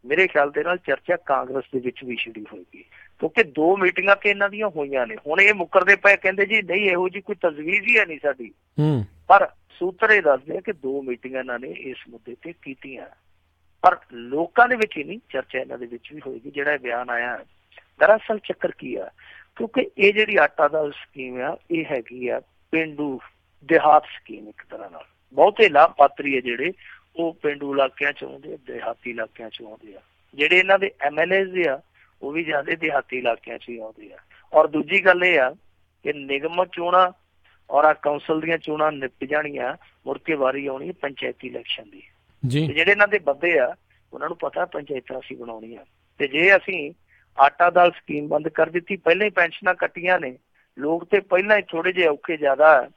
ਮੇਰੇ ਖਿਆਲ ਦੇ ਨਾਲ ਚਰਚਾ ਕਾਂਗਰਸ ਦੇ ਵਿੱਚ ਵੀ ਛਿੜੀ ਹੋਏਗੀ, ਕਿਉਂਕਿ 2 ਮੀਟਿੰਗਾਂ ਕਿ ਇਹਨਾਂ ਦੀਆਂ ਹੋਈਆਂ ਨੇ। ਹੁਣ ਇਹ ਮੁੱਕਰਦੇ ਪਏ, ਕਹਿੰਦੇ ਜੀ ਨਹੀਂ ਇਹੋ ਜਿਹੀ ਕੋਈ ਤਜਵੀਜ਼ ਹੀ ਹੈ ਨਹੀਂ ਸਾਡੀ, ਪਰ ਸੂਤਰ ਇਹ ਦੱਸਦੇ ਆ ਕਿ 2 ਮੀਟਿੰਗਾਂ ਇਹਨਾਂ ਨੇ ਇਸ ਮੁੱਦੇ ਤੇ ਕੀਤੀਆਂ, ਪਰ ਲੋਕਾਂ ਦੇ ਵਿੱਚ ਹੀ ਨਹੀਂ, ਚਰਚਾ ਇਹਨਾਂ ਦੇ ਵਿੱਚ ਵੀ ਹੋਏਗੀ। ਜਿਹੜਾ ਇਹ ਬਿਆਨ ਆਇਆ, ਦਰਅਸਲ ਚੱਕਰ ਕੀ ਆ, ਕਿਉਂਕਿ ਇਹ ਜਿਹੜੀ ਆਟਾ ਦਾਲ ਸਕੀਮ ਆ, ਇਹ ਹੈਗੀ ਆ ਪੇਂਡੂ ਦਿਹਾਤ ਸਕੀਮ। ਇੱਕ ਤਰ੍ਹਾਂ ਨਾਲ ਬਹੁਤੇ ਲਾਭਪਾਤਰੀ ਆ ਜਿਹੜੇ, ਉਹ ਪੇਂਡੂ ਇਲਾਕਿਆਂ ਚ ਆਉਂਦੇ ਆ, ਦਿਹਾਤੀ ਇਲਾਕਿਆਂ ਚ ਆਉਂਦੇ ਆ। ਜਿਹੜੇ ਇਹਨਾਂ ਦੇ MLAs ਆ, ਉਹ ਵੀ ਜ਼ਿਆਦਾ ਦਿਹਾਤੀ ਇਲਾਕਿਆਂ ਚ ਹੀ ਆਉਂਦੇ ਆ। ਔਰ ਦੂਜੀ ਗੱਲ ਇਹ ਆ ਕਿ ਨਿਗਮ ਚੋਣਾਂ ਔਰ ਆ ਕੌਂਸਲ ਦੀਆਂ ਚੋਣਾਂ ਨਿਪਟ ਜਾਣੀਆਂ, ਮੁੜ ਕੇ ਵਾਰੀ ਆਉਣੀ ਪੰਚਾਇਤੀ ਇਲੈਕਸ਼ਨ ਦੀ। ਜਿਹੜੇ ਇਹਨਾਂ ਦੇ ਬੰਦੇ ਆ, ਉਹਨਾਂ ਨੂੰ ਪਤਾ ਪੰਚਾਇਤਾਂ ਅਸੀਂ ਬਣਾਉਣੀਆਂ, ਤੇ ਜੇ ਅਸੀਂ ਆਟਾ ਦਾਲ ਸਕੀਮ ਬੰਦ ਕਰ ਦਿੱਤੀ, ਪਹਿਲਾਂ ਹੀ ਪੈਨਸ਼ਨਾਂ ਕੱਟੀਆਂ ਨੇ, ਲੋਕ ਤੇ ਪਹਿਲਾਂ ਹੀ ਥੋੜੇ ਜਿਹੇ ਔਖੇ ਜ਼ਿਆਦਾ,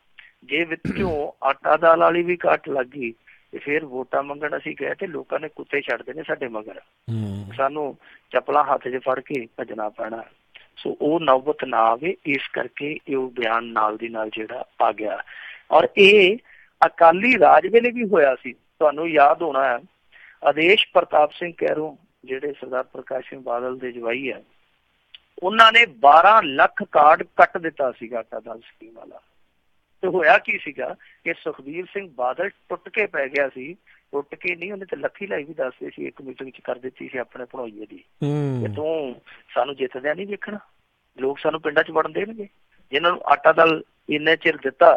ਜੇ ਵਿੱਚੋਂ ਆਟਾ ਦਾਲ ਵਾਲੀ ਵੀ ਘੱਟ ਲੱਗ ਗਈ ਤੇ ਫਿਰ ਵੋਟਾਂ ਮੰਗਣ ਅਸੀਂ ਗਏ ਤੇ ਲੋਕਾਂ ਨੇ ਕੁੱਤੇ ਛੱਡਦੇ ਨੇ ਸਾਡੇ ਮਗਰ, ਸਾਨੂੰ ਚੱਪਲਾਂ ਹੱਥ 'ਚ ਫੜ ਕੇ ਭੱਜਣਾ ਪੈਣਾ। ਸੋ ਉਹ ਨੌਬਤ ਨਾ ਆਵੇ, ਇਸ ਕਰਕੇ ਇਹ ਉਹ ਬਿਆਨ ਨਾਲ ਦੀ ਨਾਲ ਜਿਹੜਾ ਆ ਗਿਆ। ਔਰ ਇਹ ਅਕਾਲੀ ਰਾਜ ਵੇਲੇ ਵੀ ਹੋਇਆ ਸੀ। ਤੁਹਾਨੂੰ ਯਾਦ ਹੋਣਾ ਹੈ, ਆਦੇਸ਼ ਪ੍ਰਤਾਪ ਸਿੰਘ ਕੈਰੋਂ ਜਿਹੜੇ ਸਰਦਾਰ ਪ੍ਰਕਾਸ਼ ਸਿੰਘ ਬਾਦਲ ਦੇ ਜਵਾਈ ਆ, ਉਹਨਾਂ ਨੇ 12 ਲੱਖ ਕਾਰਡ ਕੱਟ ਦਿੱਤਾ ਸੀਗਾ ਆਟਾ ਦਾਲ ਸਕੀਮ ਵਾਲਾ। ਤੇ ਹੋਇਆ ਕੀ ਸੀਗਾ ਕਿ ਸੁਖਬੀਰ ਸਿੰਘ ਬਾਦਲ ਟੁੱਟ ਕੇ ਪੈ ਗਿਆ ਸੀ। ਟੁੱਟ ਕੇ ਨਹੀਂ, ਉਹਨੇ ਤੇ ਲੱਖੀ ਲਾਈ ਵੀ ਦੱਸਦੇ ਸੀ, ਇੱਕ ਮੀਟਿੰਗ ਚ ਕਰ ਦਿੱਤੀ ਸੀ ਆਪਣੇ ਭਣੋਈਏ ਦੀ, ਕਿ ਤੂੰ ਸਾਨੂੰ ਜਿੱਤਦਿਆਂ ਨਹੀਂ ਵੇਖਣਾ, ਲੋਕ ਸਾਨੂੰ ਪਿੰਡਾਂ ਚ ਵੜਨ ਦੇਣਗੇ। ਜਿਹਨਾਂ ਨੂੰ ਆਟਾ ਦਾਲ ਇੰਨੇ ਚਿਰ ਦਿੱਤਾ,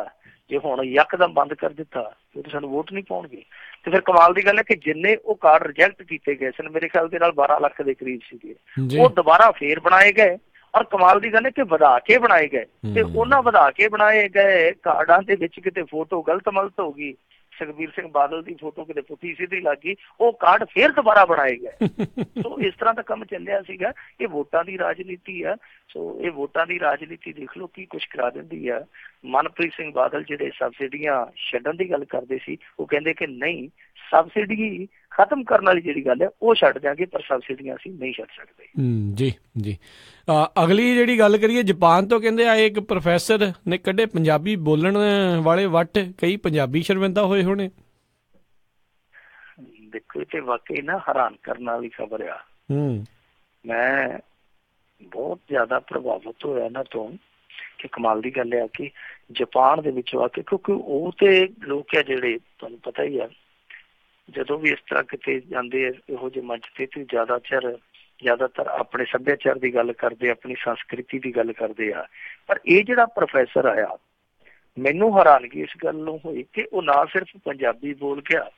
ਜੇ ਹੁਣ ਯਕਦਮ ਬੰਦ ਕਰ ਦਿੱਤਾ ਤੇ ਸਾਨੂੰ ਵੋਟ ਨਹੀਂ ਪਾਉਣਗੇ। ਤੇ ਫਿਰ ਕਮਾਲ ਦੀ ਗੱਲ ਹੈ ਕਿ ਜਿੰਨੇ ਉਹ ਕਾਰਡ ਰਿਜੈਕਟ ਕੀਤੇ ਗਏ ਸਨ, ਮੇਰੇ ਖਿਆਲ ਦੇ ਨਾਲ 12 ਲੱਖ ਦੇ ਕਰੀਬ ਸੀਗੇ, ਉਹ ਦੁਬਾਰਾ ਫੇਰ ਬਣਾਏ ਗਏ। ਔਰ ਕਮਾਲ ਦੀ ਗੱਲ ਹੈ ਕਿ ਵਧਾ ਕੇ ਬਣਾਏ ਗਏ, ਤੇ ਉਹਨਾਂ ਵਧਾ ਕੇ ਬਣਾਏ ਗਏ ਕਾਰਡਾਂ ਦੇ ਵਿੱਚ ਕਿਤੇ ਫੋਟੋ ਗਲਤ ਮਲਤ ਹੋ ਗਈ, ਸੁਖਬੀਰ ਸਿੰਘ ਬਾਦਲ ਦੀ ਫੋਟੋ ਕਿਤੇ ਪੁੱਠੀ ਸਿੱਧੀ ਲੱਗ ਗਈ, ਉਹ ਕਾਰਡ ਫੇਰ ਦੁਬਾਰਾ ਬਣਾਏ ਗਏ। ਸੋ ਇਸ ਤਰ੍ਹਾਂ ਦਾ ਕੰਮ ਚੱਲਿਆ ਸੀਗਾ। ਇਹ ਵੋਟਾਂ ਦੀ ਰਾਜਨੀਤੀ ਆ। ਸੋ ਇਹ ਵੋਟਾਂ ਦੀ ਰਾਜਨੀਤੀ ਦੇਖ ਲਓ ਕੀ ਕੁਛ ਕਰਾ ਦਿੰਦੀ ਆ। ਮਨਪ੍ਰੀਤ ਸਿੰਘ ਬਾਦਲ ਜਿਹੜੇ ਸਬਸਿਡੀਆਂ ਛੱਡਣ ਦੀ ਗੱਲ ਕਰਦੇ ਸੀ, ਉਹ ਕਹਿੰਦੇ ਕਿ ਨਹੀਂ, ਸਬਸਿਡੀ ਖਤਮ ਕਰਨ ਵਾਲੀ ਜਿਹੜੀ ਗੱਲ ਹੈ ਉਹ ਛੱਡ ਦਿਆਂਗੇ, ਪਰ ਸਬਸਿਡੀਆਂ ਅਸੀਂ ਨਹੀਂ ਛੱਡ ਸਕਦੇ। ਜੀ ਜੀ। ਅਗਲੀ ਜਿਹੜੀ ਗੱਲ ਕਰੀਏ, ਜਾਪਾਨ ਤੋਂ ਕਹਿੰਦੇ ਆਏ ਇੱਕ ਪ੍ਰੋਫੈਸਰ ਨੇ ਕੱਢੇ ਪੰਜਾਬੀ ਬੋਲਣ ਵਾਲੇ ਵੱਟ, ਕਈ ਪੰਜਾਬੀ ਸ਼ਰਮਿੰਦਾ ਹੋਏ ਹੋਣੇ। ਦੇਖੋ, ਇਹ ਤੇ ਵਾਕਈ ਨਾ ਹੈਰਾਨ ਕਰਨ ਵਾਲੀ ਖਬਰ ਆ। ਮੈਂ ਬਹੁਤ ਜ਼ਿਆਦਾ ਪ੍ਰਭਾਵਿਤ ਹੋਇਆ ਇਹਨਾਂ ਤੋਂ, ਕਿ ਕਮਾਲ ਦੀ ਗੱਲ ਆ ਕਿ ਜਾਪਾਨ ਦੇ ਵਿੱਚੋਂ ਆ ਕੇ, ਕਿਉਂਕਿ ਉਹ ਤੇ ਲੋਕ ਆ ਜਿਹੜੇ, ਤੁਹਾਨੂੰ ਪਤਾ ਹੀ ਆ, ਜਦੋਂ ਵੀ ਇਸ ਤਰ੍ਹਾਂ ਕਿਤੇ ਜਾਂਦੇ ਆ ਇਹੋ ਜਿਹੇ ਮੰਚ ਤੇ ਜ਼ਿਆਦਾਤਰ ਆਪਣੇ ਸੱਭਿਆਚਾਰ ਦੀ ਗੱਲ ਕਰਦੇ, ਆਪਣੀ ਸੰਸਕ੍ਰਿਤੀ ਦੀ ਗੱਲ ਕਰਦੇ ਆ। ਪਰ ਇਹ ਜਿਹੜਾ ਪ੍ਰੋਫੈਸਰ ਆਇਆ, ਮੈਨੂੰ ਹੈਰਾਨਗੀ ਇਸ ਗੱਲ ਨੂੰ ਹੋਈ ਕਿ ਉਹ ਨਾ ਸਿਰਫ ਪੰਜਾਬੀ ਬੋਲ ਗਿਆ,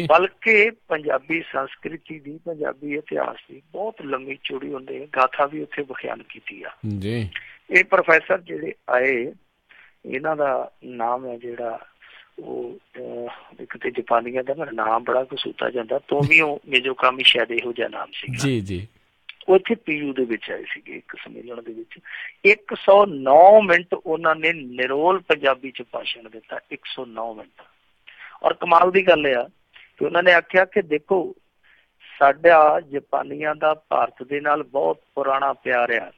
ਬਲਕਿ ਪੰਜਾਬੀ ਸੰਸਕ੍ਰਿਤੀ ਦੀ, ਪੰਜਾਬੀ ਇਤਿਹਾਸ ਦੀ ਬਹੁਤ ਲੰਮੀ ਚੌੜੀ ਹੁੰਦੇ ਗਾਥਾ ਵੀ ਉੱਥੇ ਬਿਆਨ ਕੀਤੀ ਆ। ਇਹ ਪ੍ਰੋਫੈਸਰ ਜਿਹੜੇ ਆਏ, ਇਹਨਾਂ ਦਾ ਨਾਮ ਹੈ ਜਿਹੜਾ, ਉਹ ਇੱਕ ਤੇ ਜਾਪਾਨੀਆਂ ਦਾ ਮੇਰਾ ਨਾਮ ਬੜਾ ਕਸੂਤਾ ਜਾਂਦਾ, ਤੋਮੀਓ ਮਿਜ਼ੋਕਾਮੀ ਸ਼ਾਇਦ ਇਹੋ ਜਿਹਾ ਨਾਮ ਸੀ। ਉਹ ਇੱਥੇ PU ਦੇ ਵਿੱਚ ਆਏ ਸੀਗੇ ਇੱਕ ਸੰਮੇਲਨ ਦੇ ਵਿੱਚ। 109 ਮਿੰਟ ਉਹਨਾਂ ਨੇ ਨਿਰੋਲ ਪੰਜਾਬੀ ਚ ਭਾਸ਼ਣ ਦਿੱਤਾ, 109 ਮਿੰਟ। ਔਰ ਕਮਾਲ ਦੀ ਗੱਲ ਆ ਕਿ ਉਹਨਾਂ ਨੇ ਆਖਿਆ ਕਿ ਦੇਖੋ, ਸਾਡਾ ਜਾਪਾਨੀਆਂ ਦਾ ਭਾਰਤ ਦੇ ਨਾਲ ਬਹੁਤ ਪੁਰਾਣਾ ਪਿਆਰ ਆ,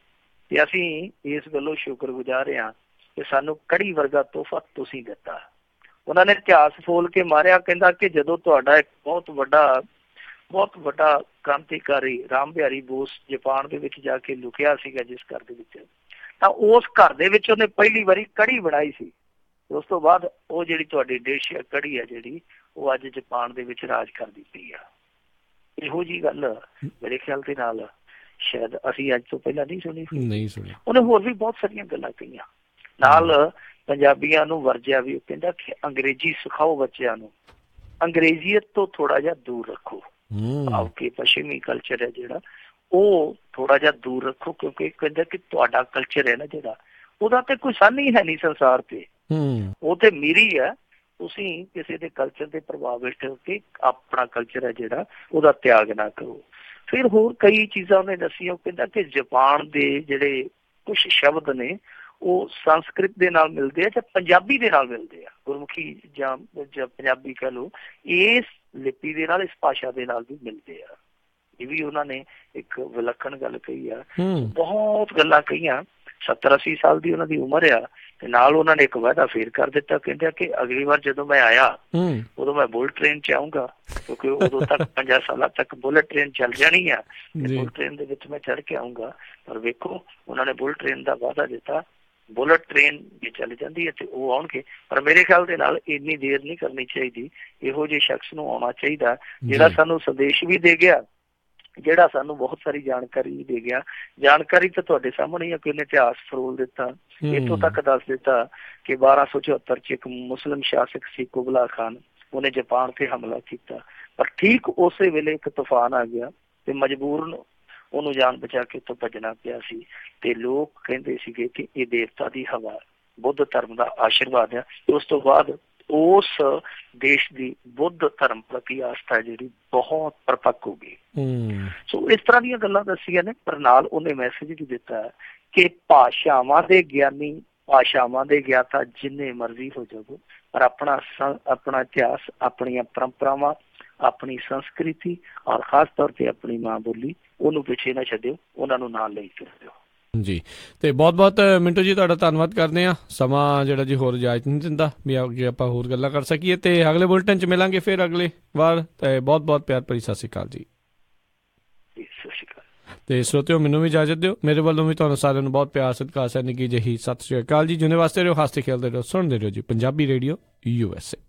ਤੇ ਅਸੀਂ ਇਸ ਗੱਲੋਂ ਸ਼ੁਕਰਗੁਜ਼ਾਰ ਹਾਂ ਕਿ ਸਾਨੂੰ ਕੜੀ ਵਰਗਾ ਤੋਹਫਾ ਤੁਸੀਂ ਦਿੱਤਾ। ਉਹਨਾਂ ਨੇ ਇਤਿਹਾਸ ਫੋਲ ਕੇ ਮਾਰਿਆ, ਕਹਿੰਦਾ ਕਿ ਜਦੋਂ ਤੁਹਾਡਾ ਇੱਕ ਬਹੁਤ ਵੱਡਾ ਕ੍ਰਾਂਤੀਕਾਰੀ ਰਾਮ ਬਿਹਾਰੀ ਬੋਸ ਜਾਪਾਨ ਦੇ ਵਿੱਚ ਜਾ ਕੇ ਲੁਕਿਆ ਸੀਗਾ ਜਿਸ ਘਰ ਦੇ ਵਿੱਚ, ਤਾਂ ਉਸ ਘਰ ਦੇ ਵਿੱਚ ਉਹਨੇ ਪਹਿਲੀ ਵਾਰੀ ਕੜੀ ਬਣਾਈ ਸੀ। ਉਸ ਤੋਂ ਬਾਅਦ ਉਹ ਜਿਹੜੀ ਤੁਹਾਡੀ ਡਿਸ਼ ਹੈ ਕੜੀ ਹੈ ਜਿਹੜੀ, ਉਹ ਅੱਜ ਜਾਪਾਨ ਦੇ ਵਿੱਚ ਰਾਜ ਕਰਦੀ ਪਈ ਆ। ਇਹੋ ਜਿਹੀ ਗੱਲ ਮੇਰੇ ਖਿਆਲ ਦੇ ਨਾਲ ਸ਼ਾਇਦ ਅਸੀਂ ਅੱਜ ਤੋਂ ਪਹਿਲਾਂ ਨਹੀਂ ਸੁਣੀ। ਉਹਨੇ ਹੋਰ ਵੀ ਬਹੁਤ ਸਾਰੀਆਂ ਗੱਲਾਂ ਕਹੀਆਂ, ਨਾਲ ਪੰਜਾਬੀਆਂ ਨੂੰ ਵਰਜਿਆ ਵੀ। ਉਹ ਕਹਿੰਦਾ ਕਿ ਅੰਗਰੇਜ਼ੀ ਸਿਖਾਓ ਬੱਚਿਆਂ ਨੂੰ, ਅੰਗਰੇਜ਼ੀਅਤ ਤੋਂ ਥੋੜਾ ਜਿਹਾ ਦੂਰ ਰੱਖੋ, ਭਾਵ ਕਿ ਪੱਛਮੀ ਕਲਚਰ ਹੈ ਜਿਹੜਾ, ਉਹ ਥੋੜਾ ਜਿਹਾ ਦੂਰ ਰੱਖੋ, ਕਿਉਂਕਿ ਕਹਿੰਦਾ ਕਿ ਤੁਹਾਡਾ ਕਲਚਰ ਹੈ ਨਾ ਜਿਹੜਾ, ਉਹਦਾ ਤੇ ਕੋਈ ਸਾਨ ਹੀ ਹੈ ਨਹੀਂ ਸੰਸਾਰ ਤੇ, ਉਹ ਤੇ ਮੇਰੀ ਹੈ। ਤੁਸੀਂ ਕਿਸੇ ਦੇ ਕਲਚਰ ਦੇ ਪ੍ਰਭਾਵ ਵਿੱਚ ਹੋ ਕੇ ਆਪਣਾ ਕਲਚਰ ਹੈ ਜਿਹੜਾ, ਉਹਦਾ ਤਿਆਗ ਨਾ ਕਰੋ। ਫਿਰ ਹੋਰ ਕਈ ਚੀਜ਼ਾਂ ਉਹਨੇ ਦੱਸੀਆਂ। ਉਹ ਕਹਿੰਦਾ ਕਿ ਜਾਪਾਨ ਦੇ ਜਿਹੜੇ ਕੁਛ ਸ਼ਬਦ ਨੇ, ਉਹ ਸੰਸਕ੍ਰਿਤ ਦੇ ਨਾਲ ਮਿਲਦੇ ਆ ਜਾਂ ਪੰਜਾਬੀ ਦੇ ਨਾਲ ਮਿਲਦੇ ਆ, ਗੁਰਮੁਖੀ ਜਾਂ ਪੰਜਾਬੀ ਕਹਿ ਲਓ, ਇਸ ਲਿਪੀ ਦੇ ਨਾਲ, ਇਸ ਭਾਸ਼ਾ ਦੇ ਨਾਲ ਵੀ ਮਿਲਦੇ ਆ। ਇਹ ਵੀ ਉਹਨਾਂ ਨੇ ਇੱਕ ਵਿਲੱਖਣ ਗੱਲ ਕਹੀ ਆ। ਬਹੁਤ ਗੱਲਾਂ ਕਹੀਆਂ। 70-80 ਸਾਲ ਦੀ ਉਹਨਾਂ ਦੀ ਉਮਰ ਆ, ਤੇ ਨਾਲ ਉਹਨਾਂ ਨੇ ਇੱਕ ਵਾਅਦਾ ਫੇਰ ਕਰ ਦਿੱਤਾ, ਕਹਿੰਦੇ ਕਿ ਅਗਲੀ ਵਾਰ ਜਦੋਂ ਮੈਂ ਆਇਆ ਉਦੋਂ ਮੈਂ ਬੁਲਟ ਟ੍ਰੇਨ 'ਚ ਆਊਂਗਾ, ਕਿਉਂਕਿ ਉਦੋਂ ਤੱਕ 50 ਸਾਲਾਂ ਤੱਕ ਬੁਲਟ ਟ੍ਰੇਨ ਚੱਲ ਜਾਣੀ ਆ, ਤੇ ਬੁਲਟ ਟ੍ਰੇਨ ਦੇ ਵਿੱਚ ਮੈਂ ਚੜ੍ਹ ਕੇ ਆਊਂਗਾ। ਪਰ ਵੇਖੋ, ਉਹਨਾਂ ਨੇ ਬੁਲਟ ਟ੍ਰੇਨ ਦਾ ਵਾਅਦਾ ਦਿੱਤਾ। ਬੁਲਟ ਟ੍ਰੇਨ ਜੇ ਚੱਲ ਜਾਂਦੀ ਹੈ ਤੇ ਉਹ ਆਉਣਗੇ, ਪਰ ਮੇਰੇ ਖਿਆਲ ਦੇ ਨਾਲ ਇੰਨੀ ਦੇਰ ਨਹੀਂ ਕਰਨੀ ਚਾਹੀਦੀ। ਇਹੋ ਜਿਹੇ ਸ਼ਖਸ ਨੂੰ ਆਉਣਾ ਚਾਹੀਦਾ ਜਿਹੜਾ ਸਾਨੂੰ ਸੰਦੇਸ਼ ਵੀ ਦੇ ਗਿਆ, ਜਿਹੜਾ ਸਾਨੂੰ ਬਹੁਤ ਸਾਰੀ ਜਾਣਕਾਰੀ ਵੀ ਦੇ ਗਿਆ। ਜਾਣਕਾਰੀ ਤਾਂ ਤੁਹਾਡੇ ਸਾਹਮਣੇ ਹੀ ਆ ਕਿ ਉਹਨੇ ਇਤਿਹਾਸ ਫਰੋਲ ਦਿੱਤਾ, ਇੱਥੋਂ ਤੱਕ ਦੱਸ ਦਿੱਤਾ ਕਿ 1274 ਚ ਇੱਕ ਮੁਸਲਿਮ ਸ਼ਾਸਕ ਸੀ ਕੁਬਲਾ ਖਾਨ, ਉਹਨੇ ਜਾਪਾਨ ਤੇ ਹਮਲਾ ਕੀਤਾ, ਪਰ ਠੀਕ ਉਸੇ ਵੇਲੇ ਇੱਕ ਤੂਫਾਨ ਆ ਗਿਆ ਤੇ ਮਜਬੂਰਨ ਉਹਨੂੰ ਜਾਨ ਬਚਾ ਕੇ ਉੱਥੋਂ ਭੱਜਣਾ ਪਿਆ ਸੀ। ਤੇ ਲੋਕ ਕਹਿੰਦੇ ਸੀਗੇ ਕਿ ਇਹ ਦੇਵਤਾ ਦੀ ਹਵਾ, ਬੁੱਧ ਧਰਮ ਦਾ ਆਸ਼ੀਰਵਾਦ ਆ। ਉਸ ਤੋਂ ਬਾਅਦ ਉਸ ਦੇਸ਼ ਦੀ ਬੁੱਧ ਧਰਮ ਪ੍ਰਤੀ ਆਸਥਾ ਜਿਹੜੀ ਬਹੁਤ ਪਰਪੱਕ ਹੋ ਗਈ। ਸੋ ਇਸ ਤਰ੍ਹਾਂ ਦੀਆਂ ਗੱਲਾਂ ਦੱਸੀਆਂ ਨੇ, ਪਰ ਨਾਲ ਉਹਨੇ ਮੈਸੇਜ ਵੀ ਦਿੱਤਾ ਕਿ ਭਾਸ਼ਾਵਾਂ ਦੇ ਗਿਆਨੀ, ਭਾਸ਼ਾਵਾਂ ਦੇ ਗਿਆਤਾ ਜਿੰਨੇ ਮਰਜ਼ੀ ਹੋ ਜਾਵੋ, ਪਰ ਆਪਣਾ ਇਤਿਹਾਸ, ਆਪਣੀਆਂ ਪਰੰਪਰਾਵਾਂ, ਆਪਣੀ ਸੰਸਕ੍ਰਿਤੀ ਔਰ ਖਾਸ ਤੌਰ ਤੇ ਆਪਣੀ ਮਾਂ ਬੋਲੀ, ਉਹਨੂੰ ਪਿੱਛੇ ਨਾ ਛੱਡਿਓ, ਉਹਨਾਂ ਨੂੰ ਨਾਲ ਲਈ ਫਿਰਦਿਓ। ਜੀ, ਤੇ ਬਹੁਤ ਬਹੁਤ ਮਿੰਟੂ ਜੀ ਤੁਹਾਡਾ ਧੰਨਵਾਦ ਕਰਦੇ ਹਾਂ। ਸਮਾਂ ਜਿਹੜਾ ਜੀ ਹੋਰ ਇਜਾਜ਼ਤ ਨਹੀਂ ਦਿੰਦਾ ਵੀ ਅੱਗੇ ਆਪਾਂ ਹੋਰ ਗੱਲਾਂ ਕਰ ਸਕੀਏ, ਤੇ ਅਗਲੇ ਬੁਲਟਨ 'ਚ ਮਿਲਾਂਗੇ ਫਿਰ ਅਗਲੇ ਵਾਰ। ਤੇ ਬਹੁਤ ਬਹੁਤ ਪਿਆਰ ਭਰੀ ਸਤਿ ਸ਼੍ਰੀ ਅਕਾਲ ਜੀ। ਸਤਿ ਸ਼੍ਰੀ ਅਕਾਲ। ਤੇ ਸਰੋਤਿਓ, ਮੈਨੂੰ ਵੀ ਇਜਾਜ਼ਤ ਦਿਓ। ਮੇਰੇ ਵੱਲੋਂ ਵੀ ਤੁਹਾਨੂੰ ਸਾਰਿਆਂ ਨੂੰ ਬਹੁਤ ਪਿਆਰ, ਸਤਿਕਾਰ, ਨਿੱਘੀ ਜਿਹੀ ਸਤਿ ਸ਼੍ਰੀ ਅਕਾਲ ਜੀ। ਜਿਉਂਦੇ ਵਾਸਤੇ ਰਹੋ, ਹੱਸਦੇ ਖੇਡਦੇ ਰਹੋ, ਸੁਣਦੇ ਰਹੋ ਜੀ ਪੰਜਾਬੀ ਰੇਡੀਓ USA।